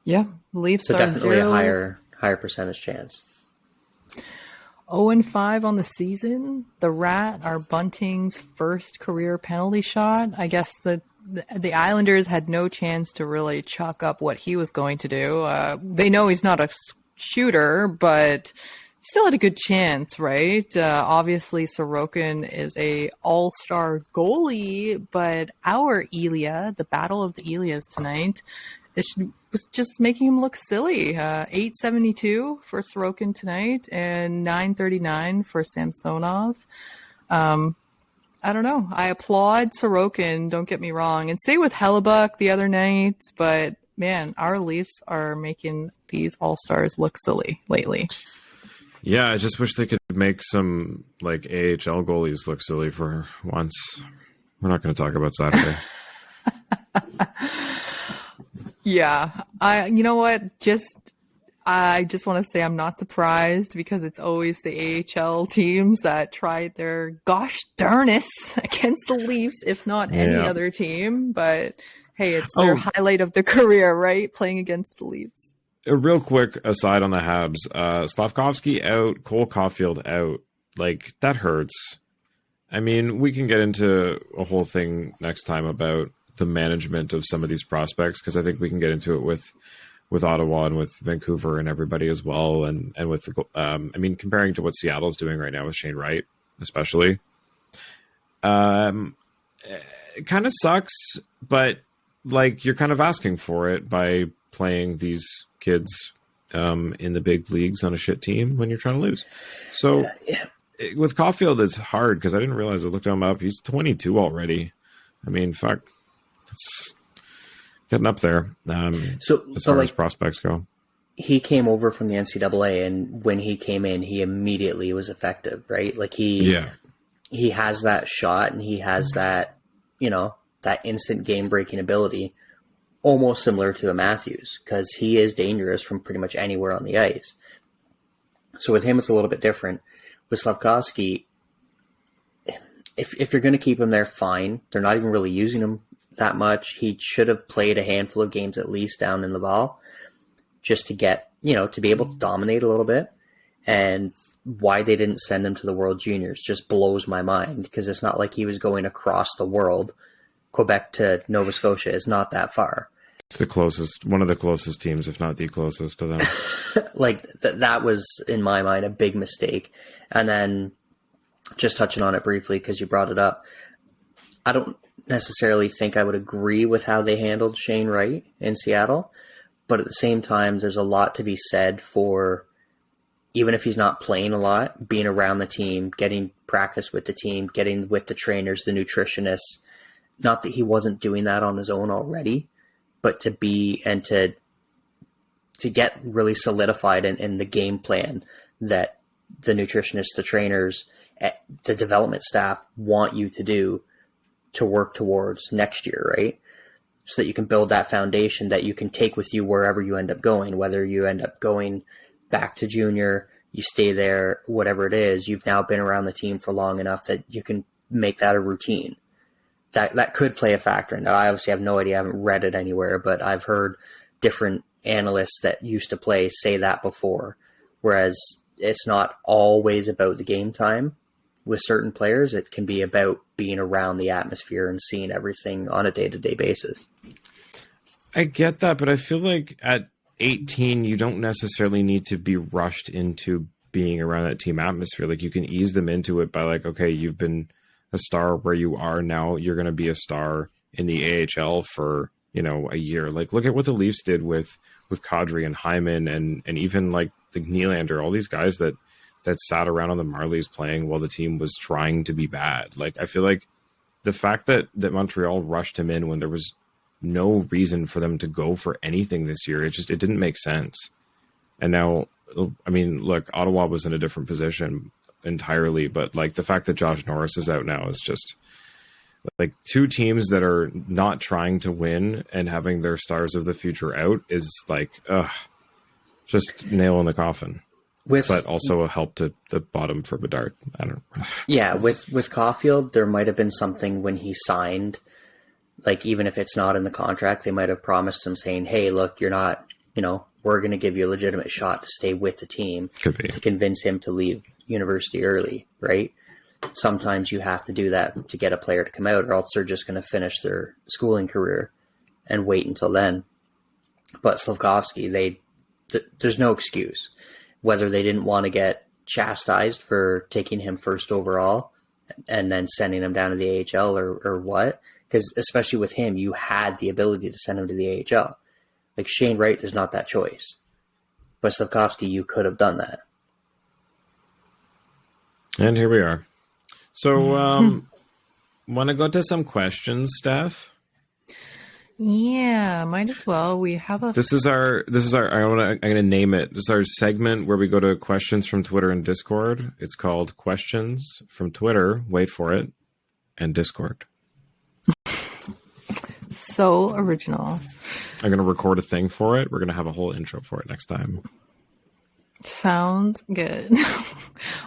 yeah, the Leafs So are definitely 0, a higher percentage chance. 0-5 on the season. The Rat are Bunting's first career penalty shot. I guess the Islanders had no chance to really chalk up what he was going to do. They know he's not a shooter, but still had a good chance, right? Obviously, Sorokin is a all-star goalie, but our Ilya, the Battle of the Ilyas tonight, was just making him look silly. 872 for Sorokin tonight and 939 for Samsonov. I don't know. I applaud Sorokin, don't get me wrong. And say with Hellebuck the other night, but man, our Leafs are making these all-stars look silly lately. Yeah, I just wish they could make some like AHL goalies look silly for once. We're not going to talk about Saturday. Yeah, you know what? I just want to say I'm not surprised because it's always the AHL teams that try their gosh darnest against the Leafs, if not any other team. But hey, it's their highlight of their career, right? Playing against the Leafs. A real quick aside on the Habs. Slavkovsky out, Cole Caulfield out. Like, that hurts. I mean, we can get into a whole thing next time about the management of some of these prospects, because I think we can get into it with Ottawa and with Vancouver and everybody as well, and with I mean, comparing to what Seattle's doing right now with Shane Wright, especially. It kind of sucks, but like you're kind of asking for it by playing these kids in the big leagues on a shit team when you're trying to lose. So with Caulfield, it's hard because I didn't realize I looked him up. He's 22 already. I mean, fuck. It's getting up there. So as far as prospects go, he came over from the NCAA, and when he came in, he immediately was effective, right? Like he has that shot, and he has that, that instant game breaking ability, almost similar to a Matthews, because he is dangerous from pretty much anywhere on the ice. So with him, it's a little bit different. With Slavkovsky, if you're going to keep him there, fine. They're not even really using him that much. He should have played a handful of games at least down in Laval just to get, to be able to dominate a little bit. And why they didn't send him to the World Juniors just blows my mind, because it's not like he was going across the world. Quebec to Nova Scotia is not that far. It's the closest, one of the closest teams, if not the closest to them. Like that was, in my mind, a big mistake. And then just touching on it briefly, because you brought it up, I don't necessarily think I would agree with how they handled Shane Wright in Seattle. But at the same time, there's a lot to be said for, even if he's not playing a lot, being around the team, getting practice with the team, getting with the trainers, the nutritionists. Not that he wasn't doing that on his own already, but to be and to to get really solidified in the game plan that the nutritionists, the trainers, the development staff want you to do to work towards next year, right? So that you can build that foundation that you can take with you wherever you end up going, whether you end up going back to junior, you stay there, whatever it is, you've now been around the team for long enough that you can make that a routine. That could play a factor. And I obviously have no idea. I haven't read it anywhere, but I've heard different analysts that used to play say that before. Whereas it's not always about the game time with certain players. It can be about being around the atmosphere and seeing everything on a day-to-day basis. I get that, but I feel like at 18, you don't necessarily need to be rushed into being around that team atmosphere. Like, you can ease them into it by like, okay, you've been a star where you are now. You're going to be a star in the AHL for, a year. Like, look at what the Leafs did with Kadri and Hyman and even like the Nylander, all these guys that sat around on the Marlies playing while the team was trying to be bad. Like, I feel like the fact that Montreal rushed him in when there was no reason for them to go for anything this year, it didn't make sense. And now, I mean, look, Ottawa was in a different position entirely, but like the fact that Josh Norris is out now is just like two teams that are not trying to win and having their stars of the future out is like, just nail in the coffin. But also a help to the bottom for Bedard. I don't know. Yeah, with Caulfield, there might have been something when he signed, like even if it's not in the contract, they might have promised him saying, hey, look, you're not, we're going to give you a legitimate shot to stay with the team. Could be. To convince him to leave university early, right? Sometimes you have to do that to get a player to come out, or else they're just going to finish their schooling career and wait until then. But Slafkovsky, there's no excuse. Whether they didn't want to get chastised for taking him first overall and then sending him down to the AHL or what, because especially with him, you had the ability to send him to the AHL. Like Shane Wright, there's not that choice. But Slafkovsky, you could have done that. And here we are. So, want to go to some questions, Steph? Yeah, might as well. We have a. This is our. I'm gonna name it. This is our segment where we go to questions from Twitter and Discord. It's called Questions from Twitter. Wait for it, and Discord. So original. I'm gonna record a thing for it. We're gonna have a whole intro for it next time. Sounds good.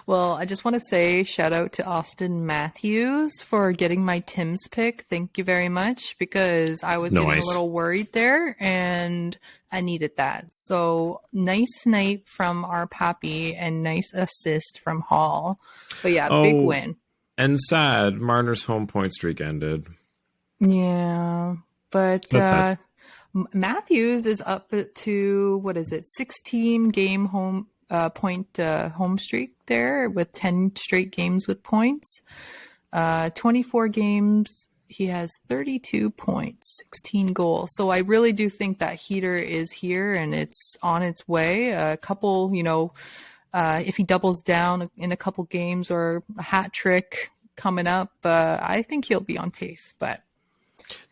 Well, I just want to say shout out to Austin Matthews for getting my Tim's pick. Thank you very much, because I was getting a little worried there and I needed that. So nice night from our Pappy and nice assist from Hall. But yeah, big win. And sad, Marner's home point streak ended. Yeah, but Matthews is up to 16 game home home streak there with 10 straight games with points. 24 games, he has 32 points, 16 goals. So I really do think that heater is here and it's on its way. A couple, if he doubles down in a couple games or a hat trick coming up, I think he'll be on pace. But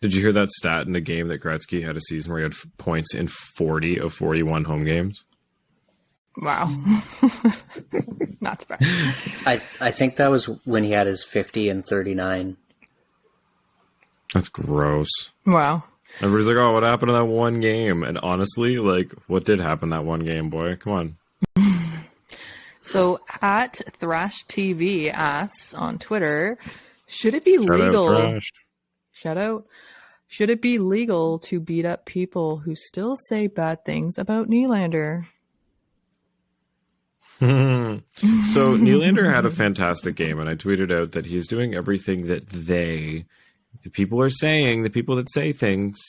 did you hear that stat in the game that Gretzky had a season where he had points in 40 of 41 home games? Wow. Not surprised. I think that was when he had his 50 and 39. That's gross. Wow. Everybody's like, oh, what happened to that one game? And honestly, like, what did happen that one game, boy? Come on. So at Thrash TV asks on Twitter, should it be legal? Shout out. Should it be legal to beat up people who still say bad things about Nylander? So Nylander had a fantastic game, and I tweeted out that he's doing everything that the people are saying, the people that say things,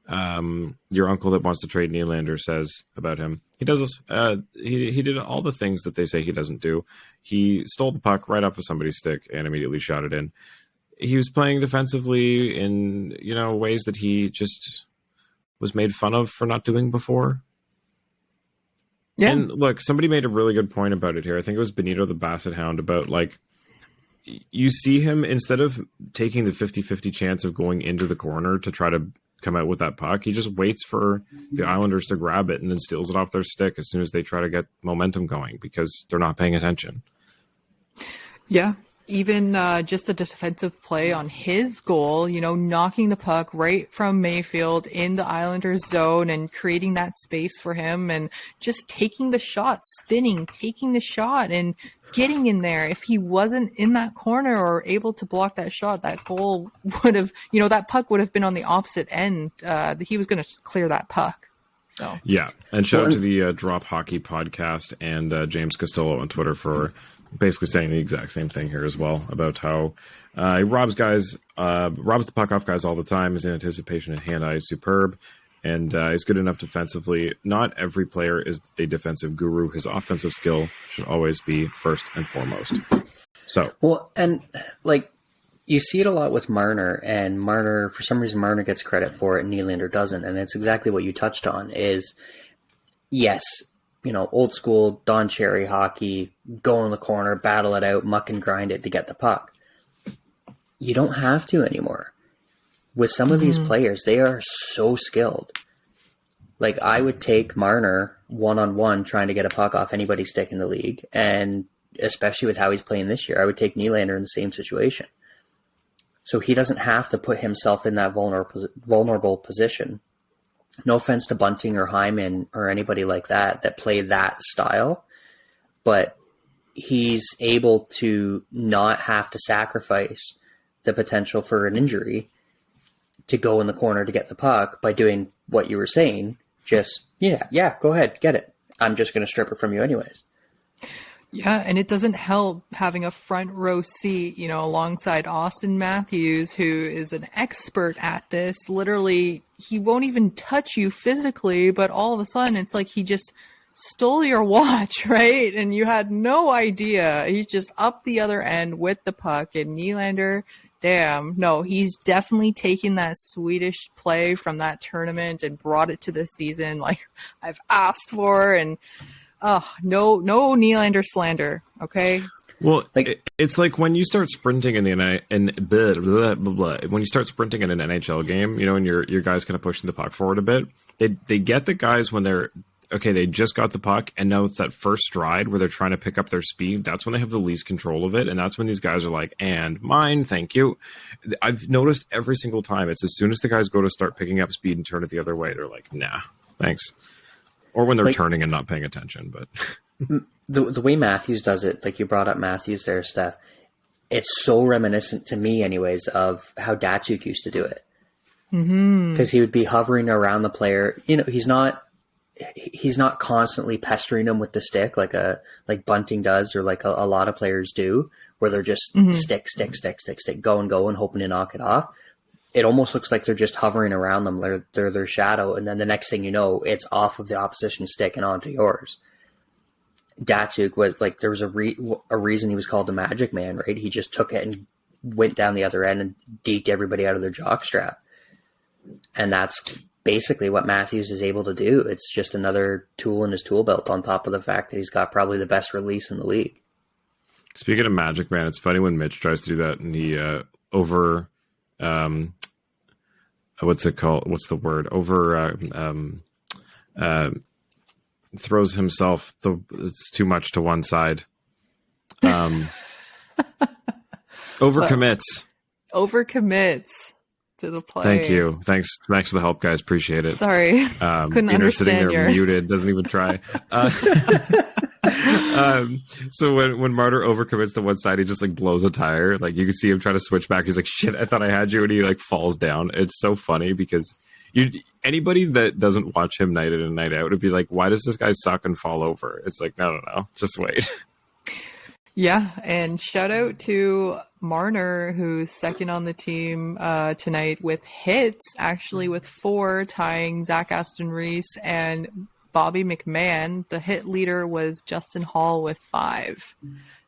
your uncle that wants to trade Nylander says about him. He does this. He did all the things that they say he doesn't do. He stole the puck right off of somebody's stick and immediately shot it in. He was playing defensively in, ways that he just was made fun of for not doing before. Yeah. And look, somebody made a really good point about it here. I think it was Benito the Basset Hound about like, you see him instead of taking the 50-50 chance of going into the corner to try to come out with that puck. He just waits for the Islanders to grab it and then steals it off their stick as soon as they try to get momentum going because they're not paying attention. Yeah. Even just the defensive play on his goal, knocking the puck right from Mayfield in the Islanders zone and creating that space for him and just taking the shot, spinning, taking the shot and getting in there. If he wasn't in that corner or able to block that shot, that goal would have, that puck would have been on the opposite end. He was going to clear that puck. So yeah. And shout out to the Drop Hockey podcast and James Castillo on Twitter for basically saying the exact same thing here as well about how he robs the puck off guys all the time. His anticipation and hand eye is superb, and he's good enough defensively. Not every player is a defensive guru. His offensive skill should always be first and foremost. So well, and you see it a lot with Marner, and Marner, for some reason, Marner gets credit for it and Nylander doesn't, and it's exactly what you touched on. Is yes. Old school Don Cherry hockey, go in the corner, battle it out, muck and grind it to get the puck. You don't have to anymore. With some of these players, they are so skilled. I would take Marner one-on-one trying to get a puck off anybody's stick in the league, and especially with how he's playing this year, I would take Nylander in the same situation. So he doesn't have to put himself in that vulnerable position. No offense to Bunting or Hyman or anybody like that play that style, but he's able to not have to sacrifice the potential for an injury to go in the corner to get the puck by doing what you were saying. Just, go ahead, get it. I'm just going to strip it from you anyways. Yeah, and it doesn't help having a front row seat, alongside Austin Matthews, who is an expert at this. Literally, he won't even touch you physically, but all of a sudden it's like he just stole your watch, right? And you had no idea. He's just up the other end with the puck. And Nylander, damn, no, he's definitely taken that Swedish play from that tournament and brought it to this season like I've asked for. And no Nylander slander, okay? Well, it's like when you start sprinting in when you start sprinting in an NHL game, and your guys kind of pushing the puck forward a bit. They get the guys when they're they just got the puck, and now it's that first stride where they're trying to pick up their speed. That's when they have the least control of it, and that's when these guys are like, "And mine, thank you." I've noticed every single time. It's as soon as the guys go to start picking up speed and turn it the other way, they're like, "Nah, thanks." Or when they're turning and not paying attention, but the way Matthews does it, like you brought up Matthews there, Steph, it's so reminiscent to me anyways of how Datsuk used to do it. Because he would be hovering around the player. He's not constantly pestering him with the stick like Bunting does or like a lot of players do, where they're just stick, go and hoping to knock it off. It almost looks like they're just hovering around them. They're their shadow. And then the next thing you know, it's off of the opposition stick and onto yours. Datsuk was there was a reason he was called the Magic Man, right? He just took it and went down the other end and deked everybody out of their jockstrap. And that's basically what Matthews is able to do. It's just another tool in his tool belt on top of the fact that he's got probably the best release in the league. Speaking of Magic Man, it's funny when Mitch tries to do that and he what's it called? What's the word? Throws himself. It's too much to one side. Overcommits to the play. Thank you. Thanks for the help, guys. Appreciate it. Sorry, couldn't Biehner sitting understand there muted, doesn't even try. So when Martyr overcommits to one side, he just blows a tire. You can see him trying to switch back. He's like, "Shit, I thought I had you," and he falls down. It's so funny because anybody that doesn't watch him night in and night out would be like, "Why does this guy suck and fall over?" It's like, no, just wait. Yeah, and shout out to Marner, who's second on the team tonight with hits, actually with 4, tying Zach Aston Reese and Bobby McMahon. The hit leader was Justin Hall with 5.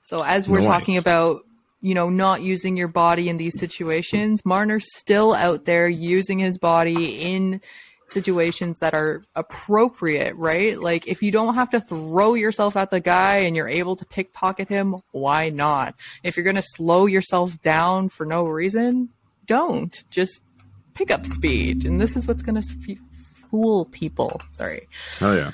So as we're talking about, not using your body in these situations, Marner's still out there using his body in situations that are appropriate, right? If you don't have to throw yourself at the guy and you're able to pickpocket him, why not? If you're going to slow yourself down for no reason, don't. Just pickup speed, and this is what's going to fool people. Sorry. Oh yeah.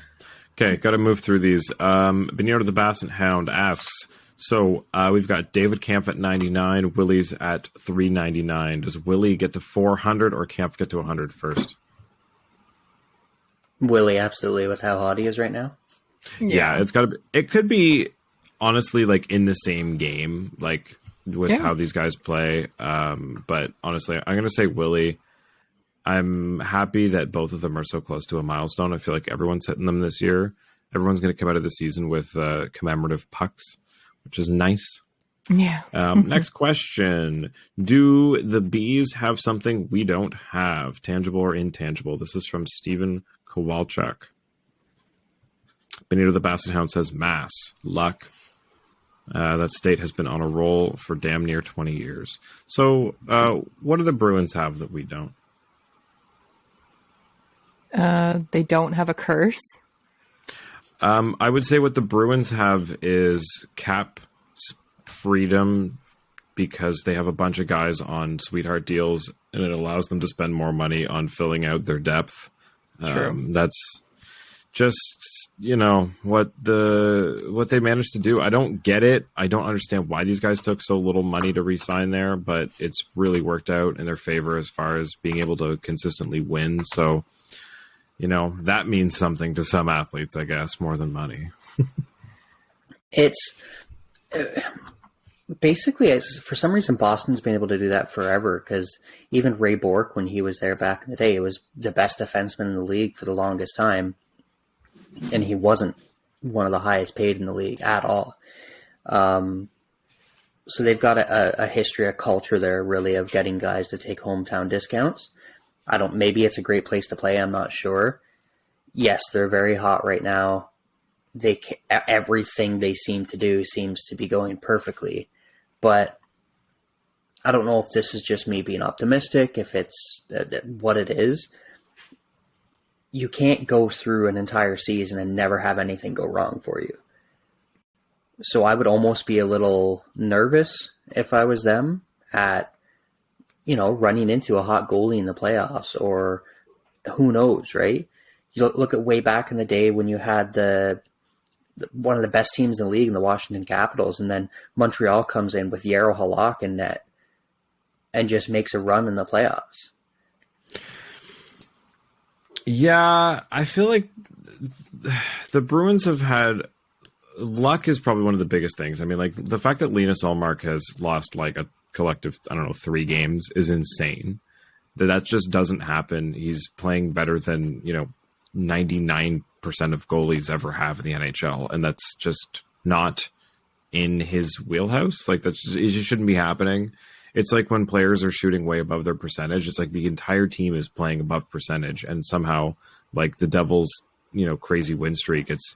Okay, got to move through these. Biehner the Basset Hound asks, so we've got David Kampf at 99, Willy's at 399. Does Willy get to 400 or Kampf get to 100 first? Willy, absolutely, with how hot he is right now. Yeah, it's got to be. It could be honestly like in the same game, like with how these guys play. But honestly, I'm going to say Willy. I'm happy that both of them are so close to a milestone. I feel like everyone's hitting them this year. Everyone's going to come out of the season with commemorative pucks, which is nice. Yeah. Next question. Do the Bees have something we don't have, tangible or intangible? This is from Steven Kowalchuk. Benito the Basset Hound says mass, luck. That state has been on a roll for damn near 20 years. So what do the Bruins have that we don't? They don't have a curse. I would say what the Bruins have is cap freedom because they have a bunch of guys on sweetheart deals and it allows them to spend more money on filling out their depth. True. That's just, what they managed to do. I don't get it. I don't understand why these guys took so little money to re-sign there, but it's really worked out in their favor as far as being able to consistently win. So, that means something to some athletes, I guess, more than money. It's basically, for some reason, Boston's been able to do that forever because even Ray Bourque, when he was there back in the day, was the best defenseman in the league for the longest time. And he wasn't one of the highest paid in the league at all. So they've got a history, a culture there, really, of getting guys to take hometown discounts. Maybe it's a great place to play. I'm not sure. Yes, they're very hot right now. Everything they seem to do seems to be going perfectly. But I don't know if this is just me being optimistic, if it's what it is. You can't go through an entire season and never have anything go wrong for you. So I would almost be a little nervous if I was them at, running into a hot goalie in the playoffs, or who knows, right? You look at way back in the day when you had one of the best teams in the league in the Washington Capitals, and then Montreal comes in with Yarrow Halak in net and just makes a run in the playoffs. Yeah, I feel like the Bruins have had luck is probably one of the biggest things. I mean, like the fact that Linus Ullmark has lost like a collective, 3 games is insane. That just doesn't happen. He's playing better than, 99% of goalies ever have in the NHL. And that's just not in his wheelhouse. Like it just shouldn't be happening. It's like when players are shooting way above their percentage, it's like the entire team is playing above percentage, and somehow like the Devils, crazy win streak, it's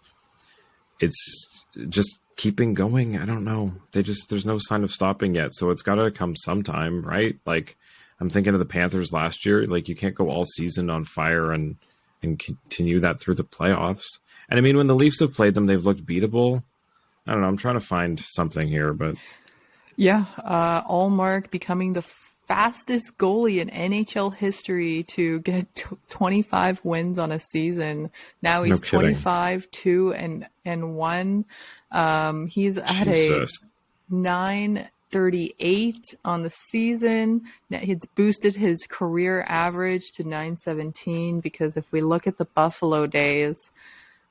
just keeping going. I don't know. There's no sign of stopping yet. So it's got to come sometime, right? Like I'm thinking of the Panthers last year. Like you can't go all season on fire and continue that through the playoffs. And I mean, when the Leafs have played them, they've looked beatable. I don't know. I'm trying to find something here, but yeah, Ullmark becoming the fastest goalie in NHL history to get 25 wins on a season. Now he's 25, 2 and 1. He's at a 938 on the season. Now he's boosted his career average to 917 because if we look at the Buffalo days,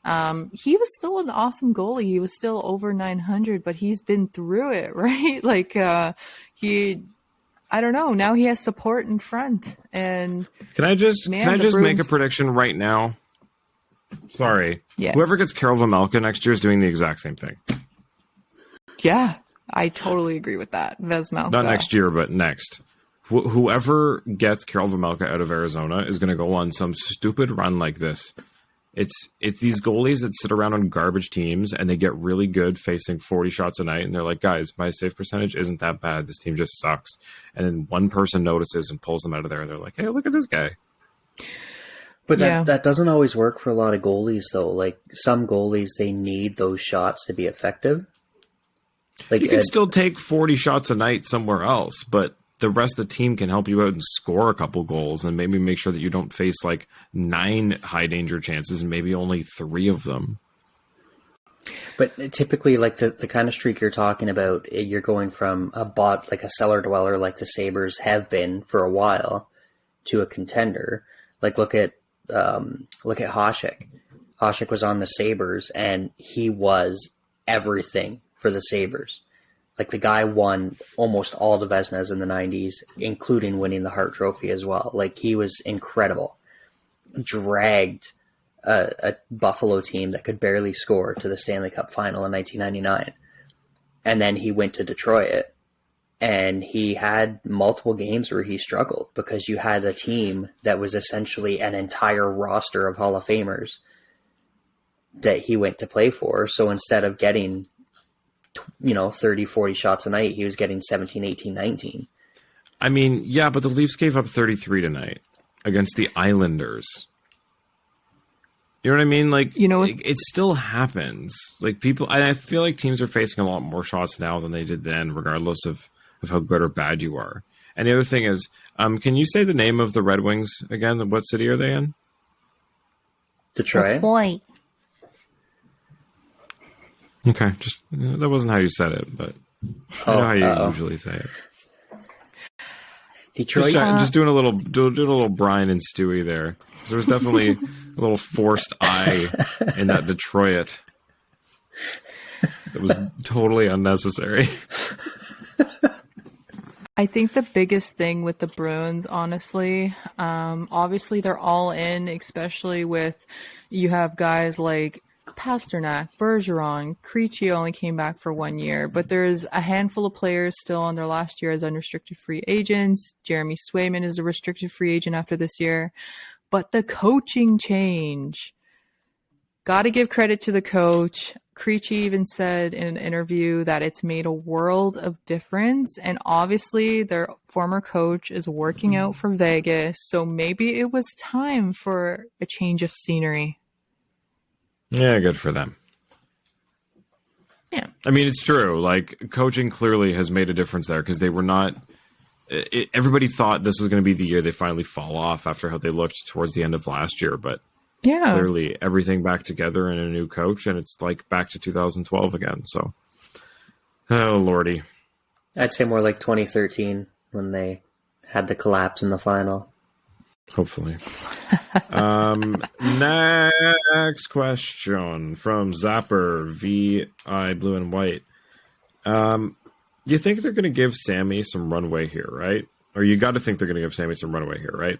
he was still an awesome goalie. He was still over 900, but he's been through it, right? Like I don't know. Now he has support in front. And can I just make a prediction right now? Sorry. Yes. Whoever gets Karel Vejmelka next year is doing the exact same thing. Yeah, I totally agree with that. Vejmelka. Not next year, but next. Whoever gets Karel Vejmelka out of Arizona is going to go on some stupid run like this. It's these goalies that sit around on garbage teams and they get really good facing 40 shots a night. And they're like, guys, my save percentage isn't that bad. This team just sucks. And then one person notices and pulls them out of there. And they're like, hey, look at this guy. But that doesn't always work for a lot of goalies, though. Like some goalies, they need those shots to be effective. Like you can still take 40 shots a night somewhere else, but the rest of the team can help you out and score a couple goals and maybe make sure that you don't face like 9 high danger chances and maybe only 3 of them. But typically, like the kind of streak you're talking about, you're going from a bot, like a cellar dweller, like the Sabres have been for a while, to a contender. Like look at Hasek. Hasek was on the Sabres, and he was everything for the Sabres. Like the guy won almost all the Vezinas in the 90s, including winning the Hart Trophy as well. Like he was incredible. Dragged a Buffalo team that could barely score to the Stanley Cup final in 1999. And then he went to Detroit, and he had multiple games where he struggled because you had a team that was essentially an entire roster of Hall of Famers that he went to play for. So instead of getting 30, 40 shots a night, he was getting 17, 18, 19. I mean, yeah, but the Leafs gave up 33 tonight against the Islanders. You know what I mean? Like, it still happens. Like people, and I feel like teams are facing a lot more shots now than they did then, regardless of how good or bad you are. And the other thing is, can you say the name of the Red Wings again? What city are they in? Detroit. Okay, just that wasn't how you said it, but I know how you usually say it. Detroit. Just doing a little Brian and Stewie there. There was definitely a little forced I in that Detroit. That was totally unnecessary. I think the biggest thing with the Bruins, honestly, obviously they're all in, especially with you have guys like Pasternak, Bergeron, Krejci only came back for 1 year, but there's a handful of players still on their last year as unrestricted free agents. Jeremy Swayman is a restricted free agent after this year. But the coaching change, got to give credit to the coach. Krejci even said in an interview that it's made a world of difference. And obviously their former coach is working out for Vegas. So maybe it was time for a change of scenery. Yeah, good for them. Yeah. I mean, it's true. Like, coaching clearly has made a difference there because they were not... everybody thought this was going to be the year they finally fall off after how they looked towards the end of last year. But yeah, clearly everything back together and a new coach, and it's like back to 2012 again. So, oh, Lordy. I'd say more like 2013 when they had the collapse in the final. Hopefully. Next question from Zapper VI Blue and White. You think they're going to give Sammy some runway here, right? Or you got to think they're going to give Sammy some runway here, right?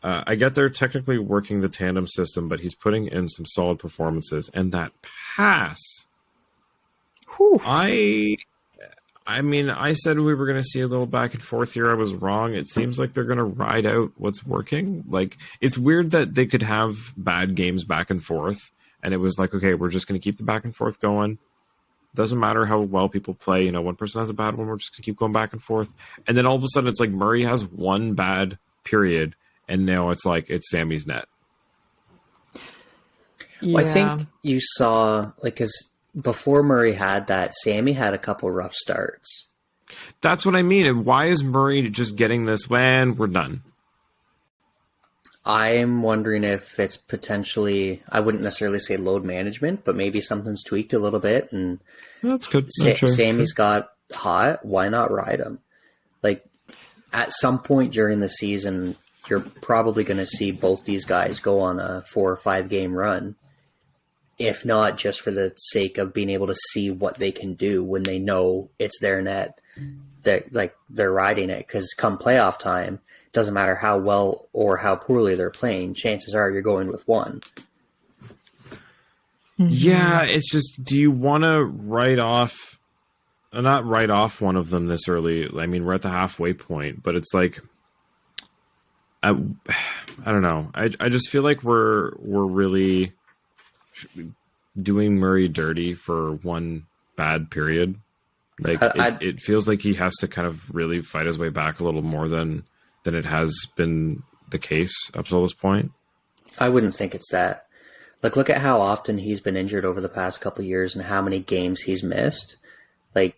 I get they're technically working the tandem system, but he's putting in some solid performances. And that pass, whew. I mean, I said we were going to see a little back and forth here. I was wrong. It seems like they're going to ride out what's working. Like, it's weird that they could have bad games back and forth. And it was like, okay, we're just going to keep the back and forth going. Doesn't matter how well people play. One person has a bad one. We're just going to keep going back and forth. And then all of a sudden, it's like Murray has one bad period. And now it's like, it's Sammy's net. Yeah. Well, I think you saw, because before Murray had that, Sammy had a couple rough starts. That's what I mean. And why is Murray just getting this when we're done? I'm wondering if it's potentially, I wouldn't necessarily say load management, but maybe something's tweaked a little bit. And that's good. Sammy's got hot. Why not ride him? Like, at some point during the season, you're probably going to see both these guys go on a 4 or 5 game run. If not just for the sake of being able to see what they can do when they know it's their net, they're riding it. Because come playoff time, doesn't matter how well or how poorly they're playing, chances are you're going with one. Yeah, it's just, do you want to write off, not write off one of them this early? I mean, we're at the halfway point, but it's like, I don't know. I just feel like we're really doing Murray dirty for one bad period. Like, it feels like he has to kind of really fight his way back a little more than it has been the case up to this point. I wouldn't think it's that. Like, look at how often he's been injured over the past couple of years and how many games he's missed. Like,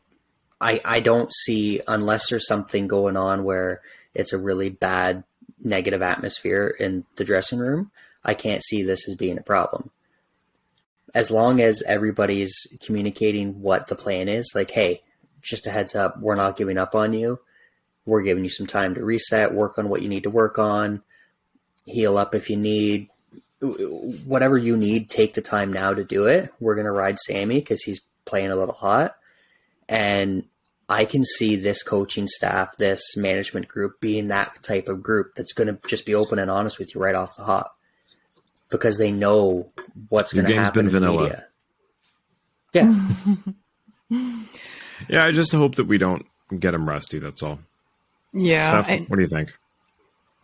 I don't see, unless there's something going on where it's a really bad negative atmosphere in the dressing room, I can't see this as being a problem. As long as everybody's communicating what the plan is, like, hey, just a heads up, we're not giving up on you. We're giving you some time to reset, work on what you need to work on, heal up if you need. Whatever you need, take the time now to do it. We're going to ride Sammy because he's playing a little hot. And I can see this coaching staff, this management group being that type of group that's going to just be open and honest with you right off the hop because they know what's going to happen in the media. Yeah. Yeah, I just hope that we don't get him rusty, that's all. Yeah. Steph, what do you think?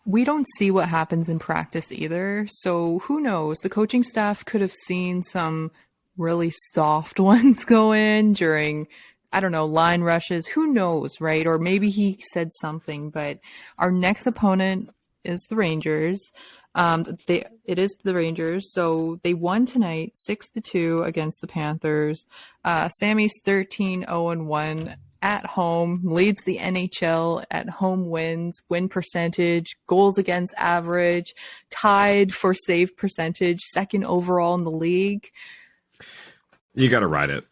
We don't see what happens in practice either. So who knows? The coaching staff could have seen some really soft ones go in during, I don't know, line rushes. Who knows, right? Or maybe he said something. But our next opponent is the Rangers. It is the Rangers. So they won tonight 6-2 against the Panthers. Sammy's 13-0-1. At home, leads the NHL at home wins, win percentage, goals against average, tied for save percentage, second overall in the league. You got to ride it.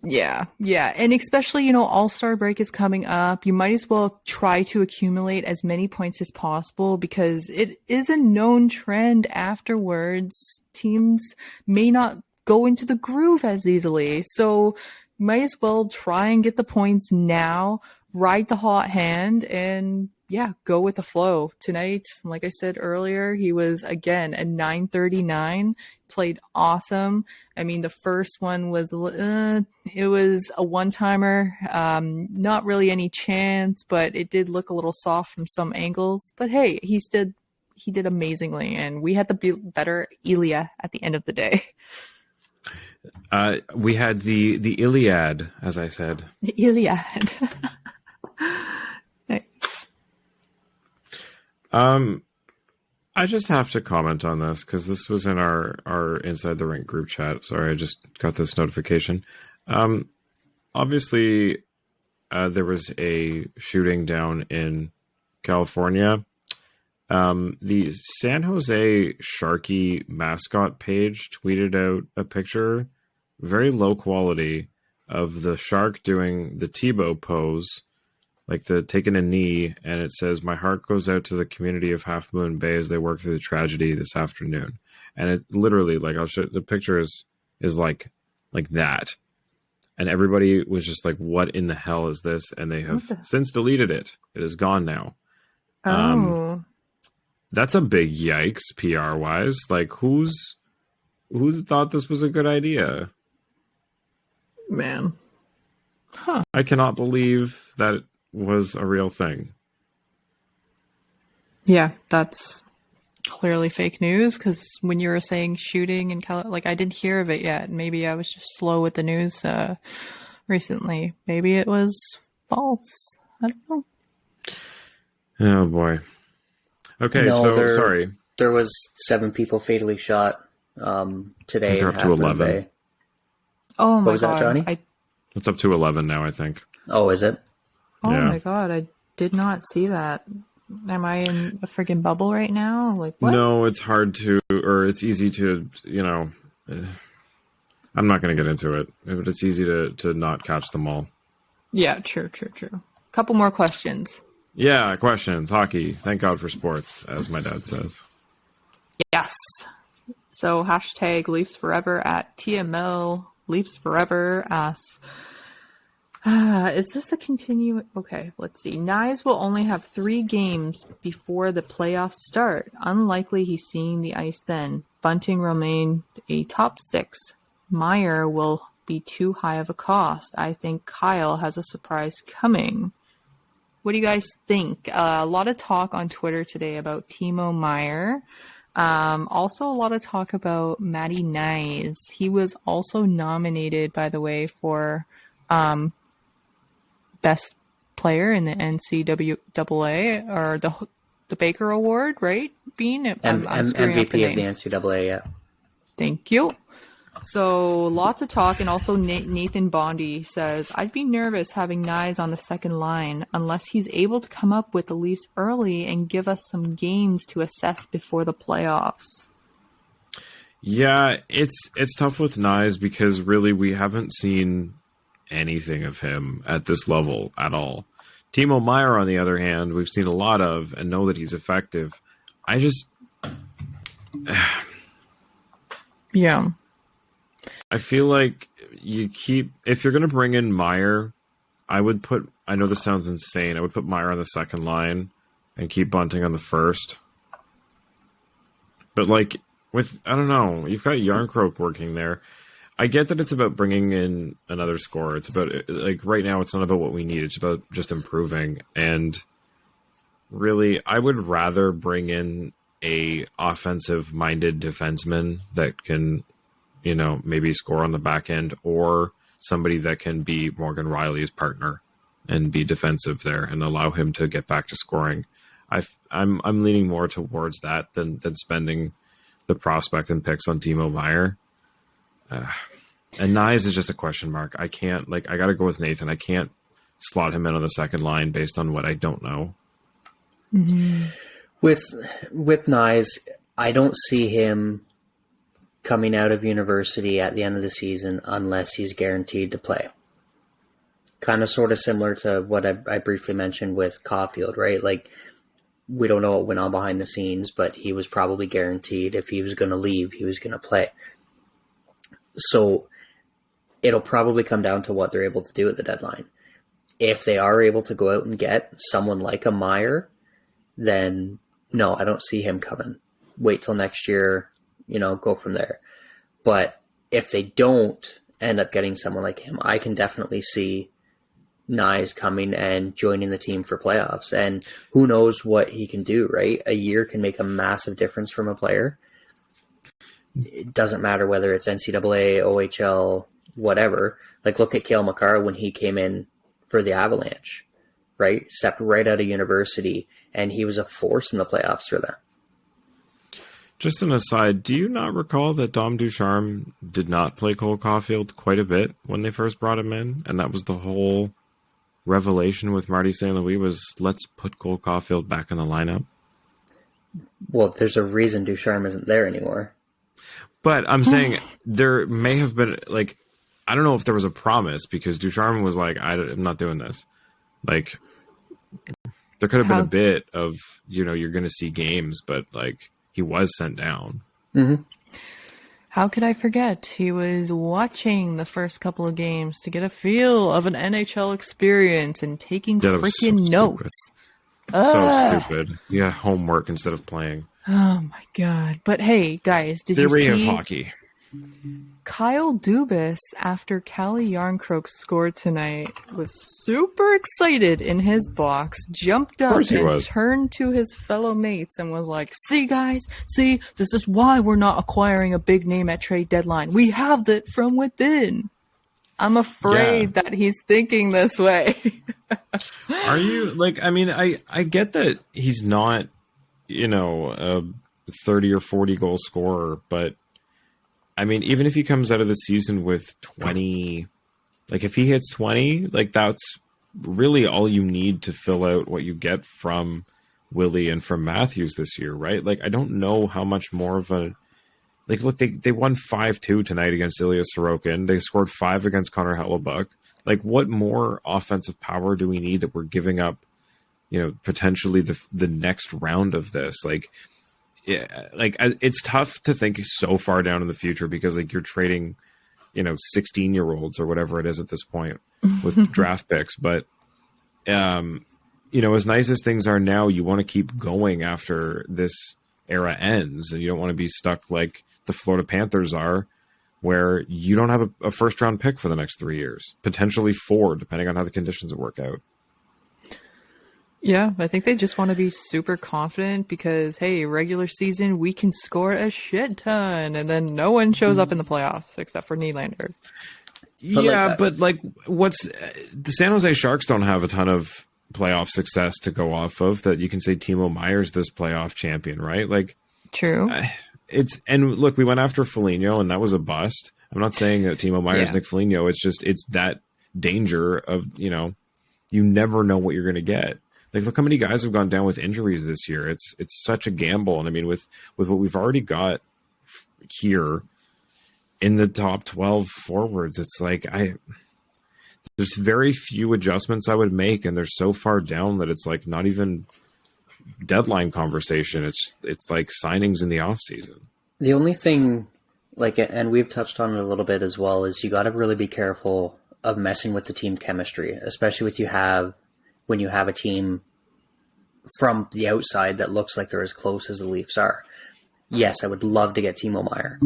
Yeah. And especially, All-Star break is coming up. You might as well try to accumulate as many points as possible because it is a known trend afterwards. Teams may not go into the groove as easily. So might as well try and get the points now, ride the hot hand, and go with the flow. Tonight, like I said earlier, he was, again, a 939, played awesome. I mean, the first one was, it was a one-timer, not really any chance, but it did look a little soft from some angles. But hey, he did amazingly, and we had the better Ilya at the end of the day. We had the Iliad, as I said. The Iliad. Nice. I just have to comment on this because this was in our Inside the Rink group chat. Sorry, I just got this notification. Obviously, there was a shooting down in California. The San Jose Sharky mascot page tweeted out a picture, very low quality, of the shark doing the Tebow pose, like the taking a knee, and it says, "My heart goes out to the community of Half Moon Bay as they work through the tragedy this afternoon." And it literally, like, I'll show the picture is like that. And everybody was just like, what in the hell is this? And they have since deleted it. It is gone now. Oh. That's a big yikes, PR wise. Like, who thought this was a good idea? Man. Huh. I cannot believe that it was a real thing. Yeah, that's clearly fake news because when you were saying shooting in I didn't hear of it yet. Maybe I was just slow with the news recently. Maybe it was false. I don't know. Oh, boy. Okay, sorry. There was 7 people fatally shot today. They're up to 11. Bay. Oh my god! What was that, Johnny? It's up to 11 now, I think. Oh, is it? Oh Yeah. my god! I did not see that. Am I in a freaking bubble right now? Like what? No, it's hard to, or it's easy to, I'm not going to get into it, but it's easy to not catch them all. Yeah, true. Couple more questions. Yeah, questions. Hockey. Thank God for sports, as my dad says. Yes. So hashtag Leafs Forever at TML Leafs Forever asks, is this a continue? Okay, let's see. Nyes will only have 3 games before the playoffs start. Unlikely he's seeing the ice then. Bunting remain a top 6. Meyer will be too high of a cost. I think Kyle has a surprise coming. What do you guys think? A lot of talk on Twitter today about Timo Meyer. Also a lot of talk about Matty Nyes. He was also nominated, by the way, for best player in the NCAA or the Baker Award, right? Being MVP of the NCAA, yeah. Thank you. So lots of talk, and also Nathan Bondy says, I'd be nervous having Nyes on the second line unless he's able to come up with the Leafs early and give us some games to assess before the playoffs. Yeah, it's tough with Nyes because really we haven't seen anything of him at this level at all. Timo Meier, on the other hand, we've seen a lot of and know that he's effective. Yeah. I feel like if you're going to bring in Meier, I know this sounds insane, I would put Meier on the second line and keep Bunting on the first. But I don't know, you've got Yarncroke working there. I get that it's about bringing in another scorer. It's about, right now, it's not about what we need. It's about just improving. And really, I would rather bring in a offensive-minded defenseman that can, maybe score on the back end, or somebody that can be Morgan Rielly's partner and be defensive there and allow him to get back to scoring. I'm leaning more towards that than spending the prospect and picks on Timo Meier. And Nyes is just a question mark. I can't, I got to go with Nathan. I can't slot him in on the second line based on what I don't know. Mm-hmm. With Nyes, I don't see him coming out of university at the end of the season unless he's guaranteed to play. Kind of sort of similar to what I briefly mentioned with Caulfield, right? We don't know what went on behind the scenes, but he was probably guaranteed if he was going to leave, he was going to play. So it'll probably come down to what they're able to do at the deadline. If they are able to go out and get someone like a Meier, then no, I don't see him coming. Wait till next year, go from there. But if they don't end up getting someone like him, I can definitely see Nyes coming and joining the team for playoffs. And who knows what he can do, right? A year can make a massive difference from a player. It doesn't matter whether it's NCAA, OHL, whatever. Look at Cale Makar when he came in for the Avalanche, right? Stepped right out of university, and he was a force in the playoffs for them. Just an aside, do you not recall that Dom Ducharme did not play Cole Caulfield quite a bit when they first brought him in? And that was the whole revelation with Marty St. Louis was, let's put Cole Caulfield back in the lineup. Well, there's a reason Ducharme isn't there anymore. But I'm saying there may have been, I don't know if there was a promise, because Ducharme was like, I'm not doing this. There could have been a bit of, you're going to see games, but he was sent down. Mm-hmm. How could I forget? He was watching the first couple of games to get a feel of an NHL experience and taking freaking notes. So stupid. Yeah, homework instead of playing. Oh my god. But hey, guys, did Theory you of see hockey. Kyle Dubas, after Calle Yarncroke scored tonight, was super excited in his box, jumped up and turned to his fellow mates and was like, see guys, this is why we're not acquiring a big name at trade deadline. We have that from within. I'm afraid that he's thinking this way. Are you, I get that he's not, a 30 or 40 goal scorer, but even if he comes out of the season with 20, if he hits 20, that's really all you need to fill out what you get from Willy and from Matthews this year, right? I don't know how much more of a, look, they won 5-2 tonight against Ilya Sorokin. They scored 5 against Connor Hellebuck. What more offensive power do we need that we're giving up, potentially the next round of this? It's tough to think so far down in the future because you're trading, 16-year-olds or whatever it is at this point with draft picks. But, as nice as things are now, you want to keep going after this era ends, and you don't want to be stuck like the Florida Panthers are, where you don't have a first-round pick for the next 3 years, potentially 4, depending on how the conditions work out. Yeah, I think they just want to be super confident because, hey, regular season, we can score a shit ton, and then no one shows up in the playoffs except for Nylander. But what's the San Jose Sharks don't have a ton of playoff success to go off of that you can say Timo Meier's this playoff champion, right? True. And look, we went after Foligno, and that was a bust. I'm not saying that Timo Meyer's Yeah. Nick Foligno. It's just, it's that danger of, you never know what you're going to get. Like, look how many guys have gone down with injuries this year. It's such a gamble. And I mean, with what we've already got here in the top 12 forwards, it's like, there's very few adjustments I would make, and they're so far down that it's like not even deadline conversation. It's like signings in the off season. The only thing, like, and we've touched on it a little bit as well, is you got to really be careful of messing with the team chemistry, especially when you have a team from the outside that looks like they're as close as the Leafs are. Yes, I would love to get Timo Meier.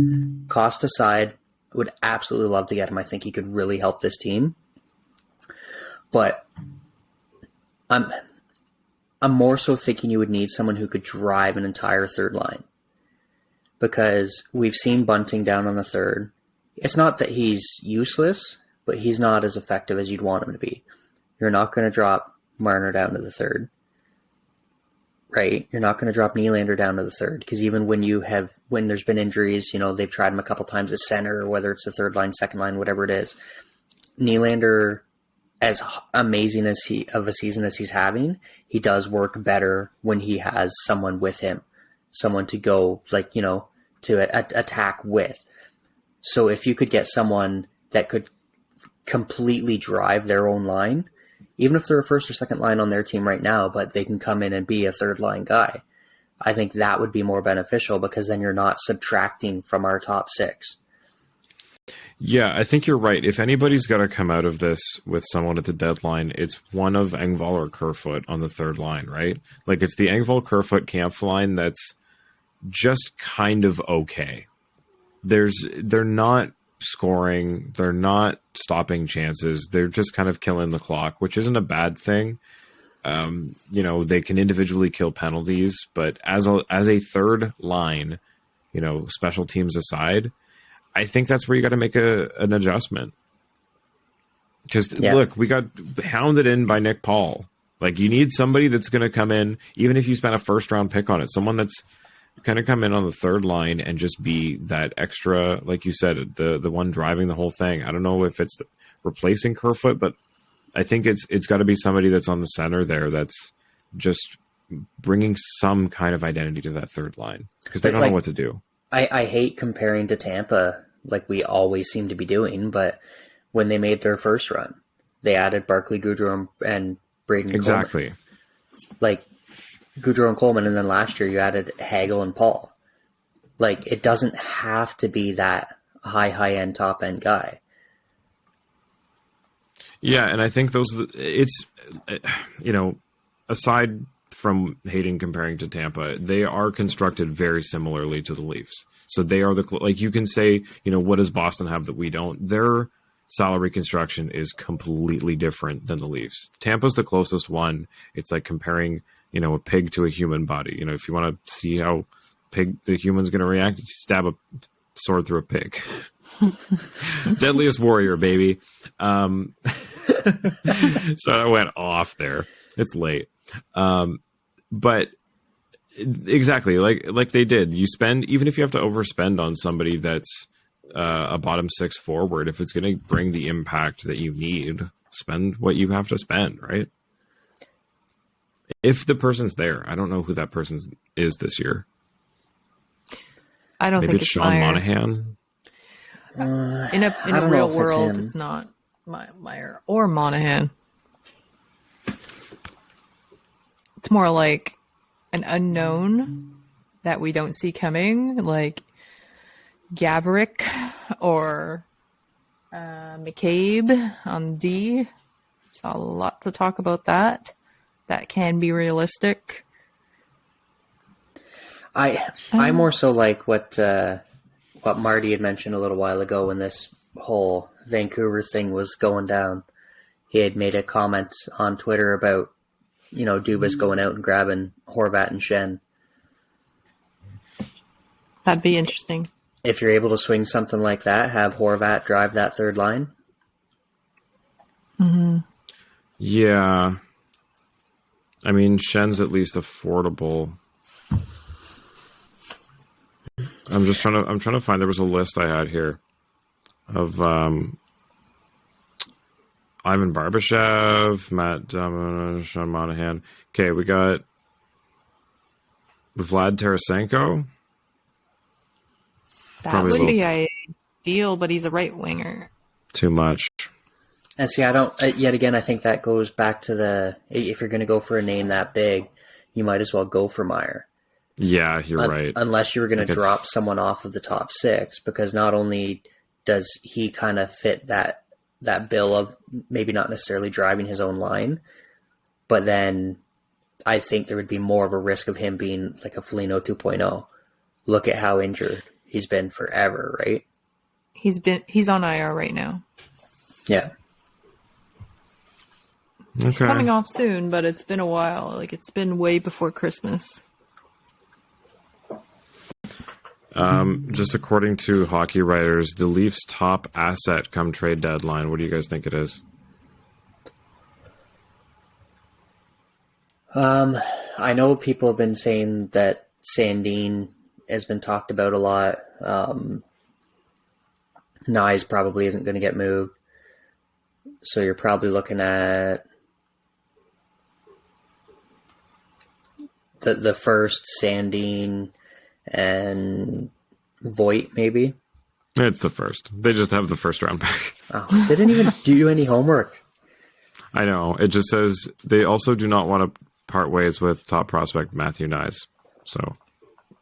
Cost aside, I would absolutely love to get him. I think he could really help this team. But I'm more so thinking you would need someone who could drive an entire third line. Because we've seen Bunting down on the third. It's not that he's useless, but he's not as effective as you'd want him to be. You're not going to drop Marner down to the third. Right? You're not going to drop Nylander down to the third. Because even when there's been injuries, they've tried him a couple times as center, or whether it's the third line, second line, whatever it is. Nylander, as amazing of a season as he's having, he does work better when he has someone with him, someone to go, to attack with. So if you could get someone that could completely drive their own line, even if they're a first or second line on their team right now, but they can come in and be a third line guy, I think that would be more beneficial, because then you're not subtracting from our top six. Yeah, I think you're right. If anybody's got to come out of this with someone at the deadline, it's one of Engvall or Kerfoot on the third line, right? Like, it's the Engvall, Kerfoot, Kampf line that's just kind of okay. They're not scoring, they're not stopping chances, they're just kind of killing the clock, which isn't a bad thing. They can individually kill penalties, but as a third line, special teams aside, I think that's where you got to make an adjustment. Because look, we got hounded in by Nick Paul. Like, you need somebody that's going to come in, even if you spent a first round pick on it, someone that's kind of come in on the third line and just be that extra, like you said, the one driving the whole thing. I don't know if it's replacing Kerfoot, but I think it's got to be somebody that's on the center there that's just bringing some kind of identity to that third line, because they don't know what to do. I hate comparing to Tampa like we always seem to be doing, but when they made their first run, they added Barclay Goodrow and Braden Exactly. Coleman. Like, Goodrow and Coleman, and then last year you added Hagel and Paul. Like, it doesn't have to be that high-end, top-end guy. Yeah, and I think aside from hating comparing to Tampa, they are constructed very similarly to the Leafs. So they are you can say, what does Boston have that we don't? Their salary construction is completely different than the Leafs. Tampa's the closest one. It's like comparing, a pig to a human body. If you want to see how the human's going to react, you stab a sword through a pig. Deadliest warrior, baby. So I went off there. It's late. But exactly like they did. You spend, even if you have to overspend on somebody that's a bottom six forward, if it's going to bring the impact that you need, spend what you have to spend, right? If the person's there. I don't know who that person is this year. I don't Maybe think it's it's Sean Meier. Monahan. In a I don't know real if it's world, him. it's not Meier or Monahan. It's more like an unknown that we don't see coming, like Gaborik or McCabe on D. Saw lots of talk about that. That can be realistic. I more so like what Marty had mentioned a little while ago when this whole Vancouver thing was going down. He had made a comment on Twitter about, Dubas going out and grabbing Horvat and Shen. That'd be interesting. If you're able to swing something like that, have Horvat drive that third line. Mm-hmm. Yeah. I mean, Shen's at least affordable. I'm trying to find, there was a list I had here. of Ivan Barbashev, Matt Sean Monahan. Okay, we got Vlad Tarasenko. That Probably would low. be ideal, but he's a right winger. Too much. And see, I don't. Yet again, I think that goes back to if you're going to go for a name that big, you might as well go for Meyer. Yeah, you're right. Unless you were going to drop someone off of the top six, because not only does he kind of fit that bill of maybe not necessarily driving his own line, but then I think there would be more of a risk of him being like a Foligno 2.0. Look at how injured he's been forever, right? He's on IR right now. Yeah. Okay. It's coming off soon, but it's been a while. Like, it's been way before Christmas. Just according to hockey writers, the Leafs' top asset come trade deadline. What do you guys think it is? I know people have been saying that Sandin has been talked about a lot. Nyes probably isn't going to get moved. So you're probably looking at the first Sandin and Voigt, maybe. It's the first. They just have the first round back. Oh, they didn't even do any homework. I know. It just says they also do not want to part ways with top prospect Matthew Nyes. So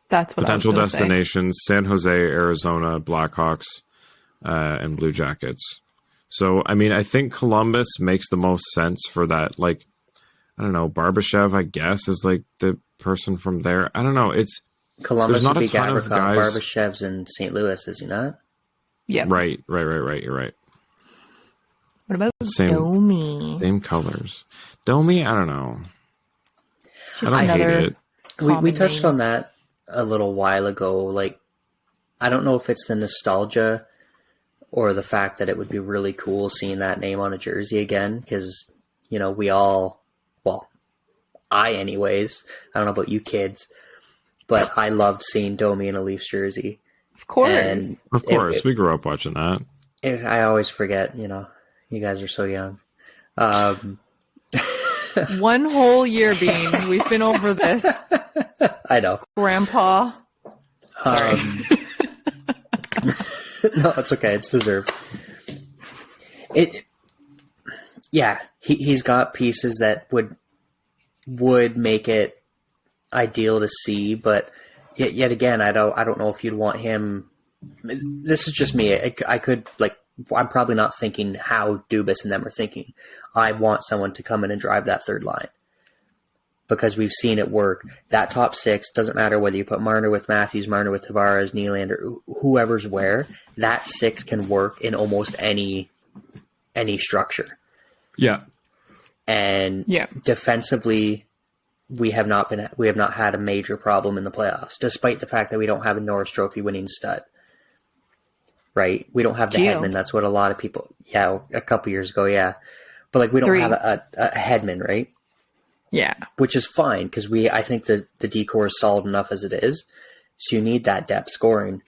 That's what potential I was gonna destinations: San Jose, Arizona, Blackhawks, and Blue Jackets. So I mean, I think Columbus makes the most sense for that. Like, I don't know, Barbashev, I guess, is like the person from there. I don't know. It's Columbus there's not would be a ton of Gavrikov. guys. Barbashev's in St. Louis, is he not? Yeah. Right. You're right. What about Same Domi? Same colors. Domi, I don't know. Just I don't hate another it. We common touched name. on that a little while ago. Like, I don't know if it's the nostalgia or the fact that it would be really cool seeing that name on a jersey again, because, you know, we all, well, I anyways, I don't know about you kids, but I loved seeing Domi in a Leafs jersey. Of course. And Of course, we grew up watching that. I always forget, you know, you guys are so young. One whole year, Bean. We've been over this. I know. Grandpa. No, it's okay. It's deserved. He's got pieces that would make it ideal to see, but yet again, I don't know if you'd want him. This is just me. I could, like, I'm probably not thinking how Dubas and them are thinking. I want someone to come in and drive that third line, because we've seen it work. That top six, doesn't matter whether you put Marner with Matthews, Marner with Tavares, Nylander, whoever's where, that six can work in almost any structure. Yeah. And defensively, we have not had a major problem in the playoffs, despite the fact that we don't have a Norris Trophy winning stud. Right? We don't have the Gio. Hedman. That's what a lot of people, a couple years ago, yeah. But like, we don't 3. have a Hedman, right? Yeah. Which is fine, because I think the decor is solid enough as it is. So you need that depth scoring,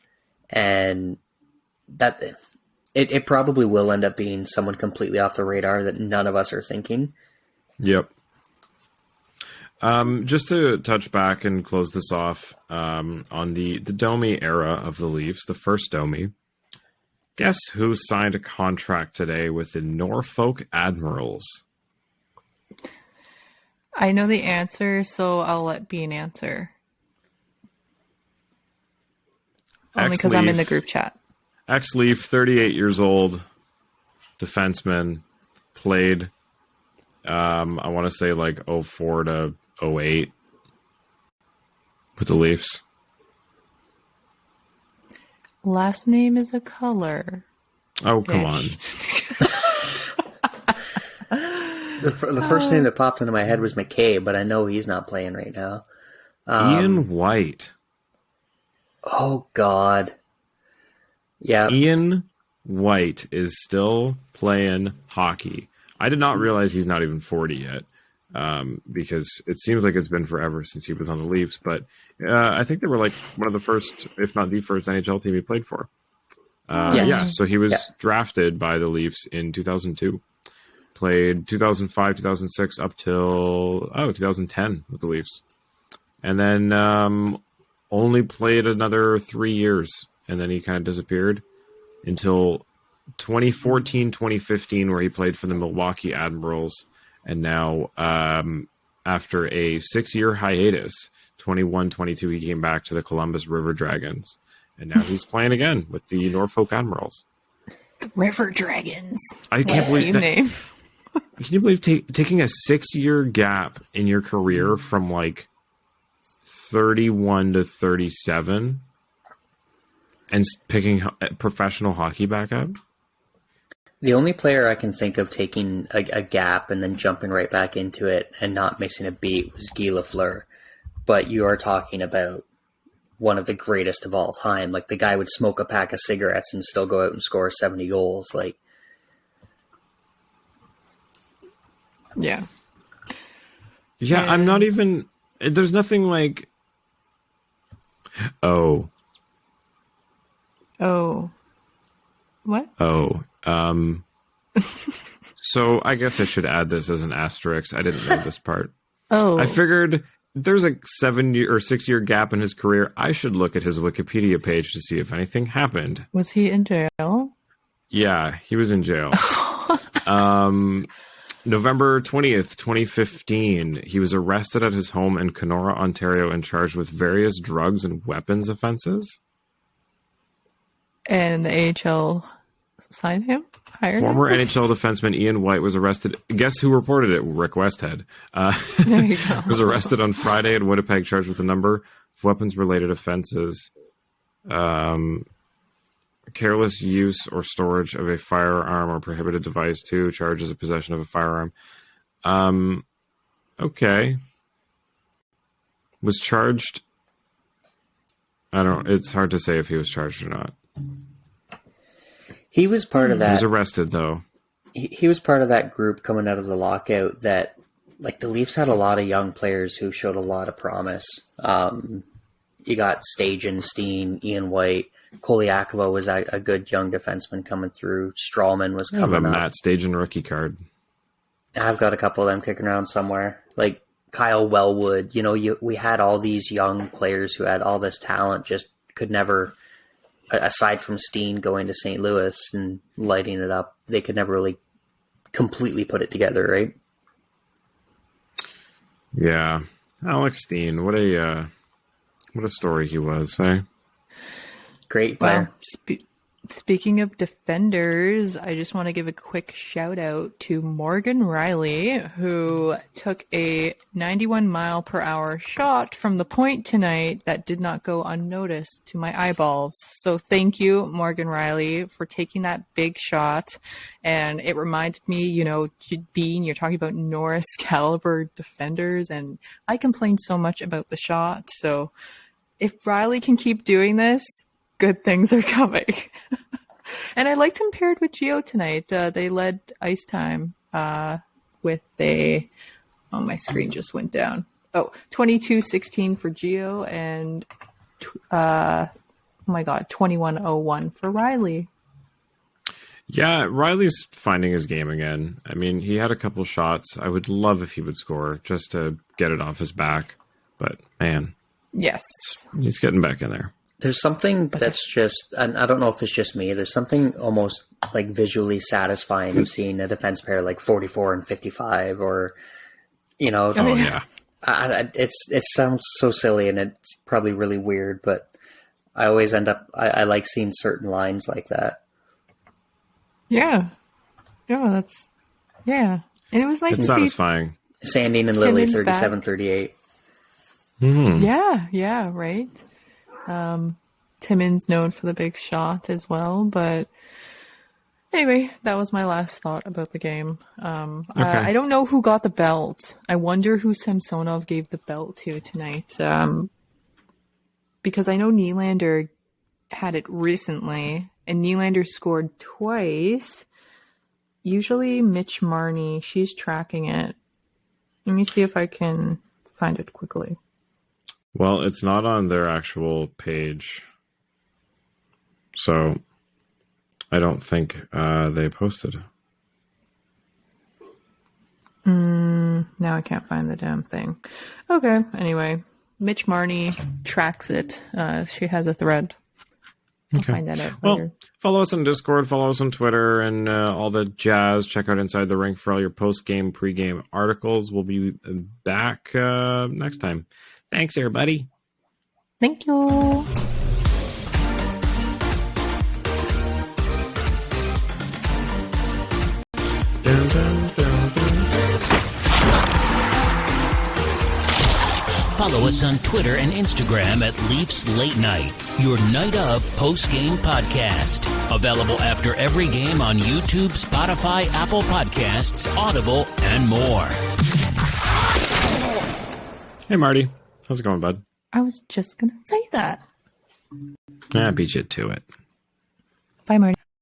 and that it probably will end up being someone completely off the radar that none of us are thinking. Yep. Just to touch back and close this off on the Domi era of the Leafs, the first Domi. Guess who signed a contract today with the Norfolk Admirals? I know the answer, so I'll let Bean answer. Only because I'm in the group chat. Ex-Leaf, 38 years old, defenseman, played, I want to say like 04 to 08 with the Leafs. Last name is a color. Oh, come on. The first name that popped into my head was McKay, but I know he's not playing right now. Ian White. Oh, God. Yeah. Ian White is still playing hockey. I did not realize he's not even 40 yet, because it seems like it's been forever since he was on the Leafs. But I think they were like one of the first, if not the first, NHL team he played for. Yes. Yeah, so he was Yeah. drafted by the Leafs in 2002. Played 2005, 2006 up till 2010 with the Leafs. And then only played another 3 years, and then he kind of disappeared until 2014, 2015, where he played for the Milwaukee Admirals. And now, after a 6-year hiatus, 21, 22, he came back to the Columbus River Dragons. And now he's playing again with the Norfolk Admirals. The River Dragons. I can't believe Team that. name. Can you believe taking a 6-year gap in your career from like 31 to 37 and picking professional hockey back up? The only player I can think of taking a gap and then jumping right back into it and not missing a beat was Guy Lafleur. But you are talking about one of the greatest of all time. Like, the guy would smoke a pack of cigarettes and still go out and score 70 goals. Like, Yeah. Yeah, I'm not even. There's nothing like. Oh. What? So I guess I should add this as an asterisk. I didn't know this part. Oh. I figured there's a 7-year or 6-year gap in his career. I should look at his Wikipedia page to see if anything happened. Was he in jail? Yeah, he was in jail. November 20th, 2015, he was arrested at his home in Kenora, Ontario, and charged with various drugs and weapons offenses. And the AHL signed him? Hired Former him? NHL defenseman Ian White was arrested. Guess who reported it? Rick Westhead. There you go. Was arrested on Friday in Winnipeg, charged with a number of weapons-related offenses. Careless use or storage of a firearm or prohibited device, 2 charges of possession of a firearm. Okay. Was charged. It's hard to say if he was charged or not. he was part of He was that. arrested, though. He was part of that group coming out of the lockout that, like, the Leafs had a lot of young players who showed a lot of promise. You got Stajan, Steen, Ian White. Koliakova was a good young defenseman coming through. Strawman was I have a coming up. Matt Stajan rookie card. I've got a couple of them kicking around somewhere. Like Kyle Wellwood, we had all these young players who had all this talent, just could never, aside from Steen going to St. Louis and lighting it up, they could never really completely put it together, right? Yeah. Alex Steen, what a story he was, eh? Great player. Well, speaking of defenders, I just want to give a quick shout out to Morgan Riley, who took a 91-mile-per-hour shot from the point tonight that did not go unnoticed to my eyeballs. So thank you, Morgan Riley, for taking that big shot. And it reminded me, Bean, you're talking about Norris caliber defenders, and I complained so much about the shot. So if Riley can keep doing this, good things are coming. And I liked him paired with Gio tonight. They led ice time with my screen just went down. 22-16 for Gio and 21-01 for Riley. Yeah, Riley's finding his game again. I mean, he had a couple shots. I would love if he would score just to get it off his back. But, man, Yes. he's getting back in there. There's something that's just, and I don't know if it's just me, there's something almost like visually satisfying of seeing a defense pair like 44 and 55 or, Oh, yeah. it sounds so silly and it's probably really weird, but I always end up, I like seeing certain lines like that. Yeah. And it was nice It's to satisfying. Sanding and Lily, Timmins back. 37-38. see. Yeah, right. Timmins known for the big shot as well, but anyway, that was my last thought about the game. I don't know who got the belt. I wonder who Samsonov gave the belt to tonight. Because I know Nylander had it recently, and Nylander scored twice. Usually Mitch Marnie, she's tracking it. Let me see if I can find it quickly. Well, it's not on their actual page. So I don't think they posted. Now I can't find the damn thing. Okay, anyway. Mitch Marnie tracks it. She has a thread. I'll find that out later. Well, follow us on Discord, follow us on Twitter, and all the jazz. Check out Inside the Rink for all your post-game, pre-game articles. We'll be back next time. Thanks, everybody. Thank you. Dun, dun, dun, dun. Follow us on Twitter and Instagram at Leafs Late Night, your night of post-game podcast. Available after every game on YouTube, Spotify, Apple Podcasts, Audible, and more. Hey, Marty. How's it going, bud? I was just going to say that. I beat you to it. Bye, Marty.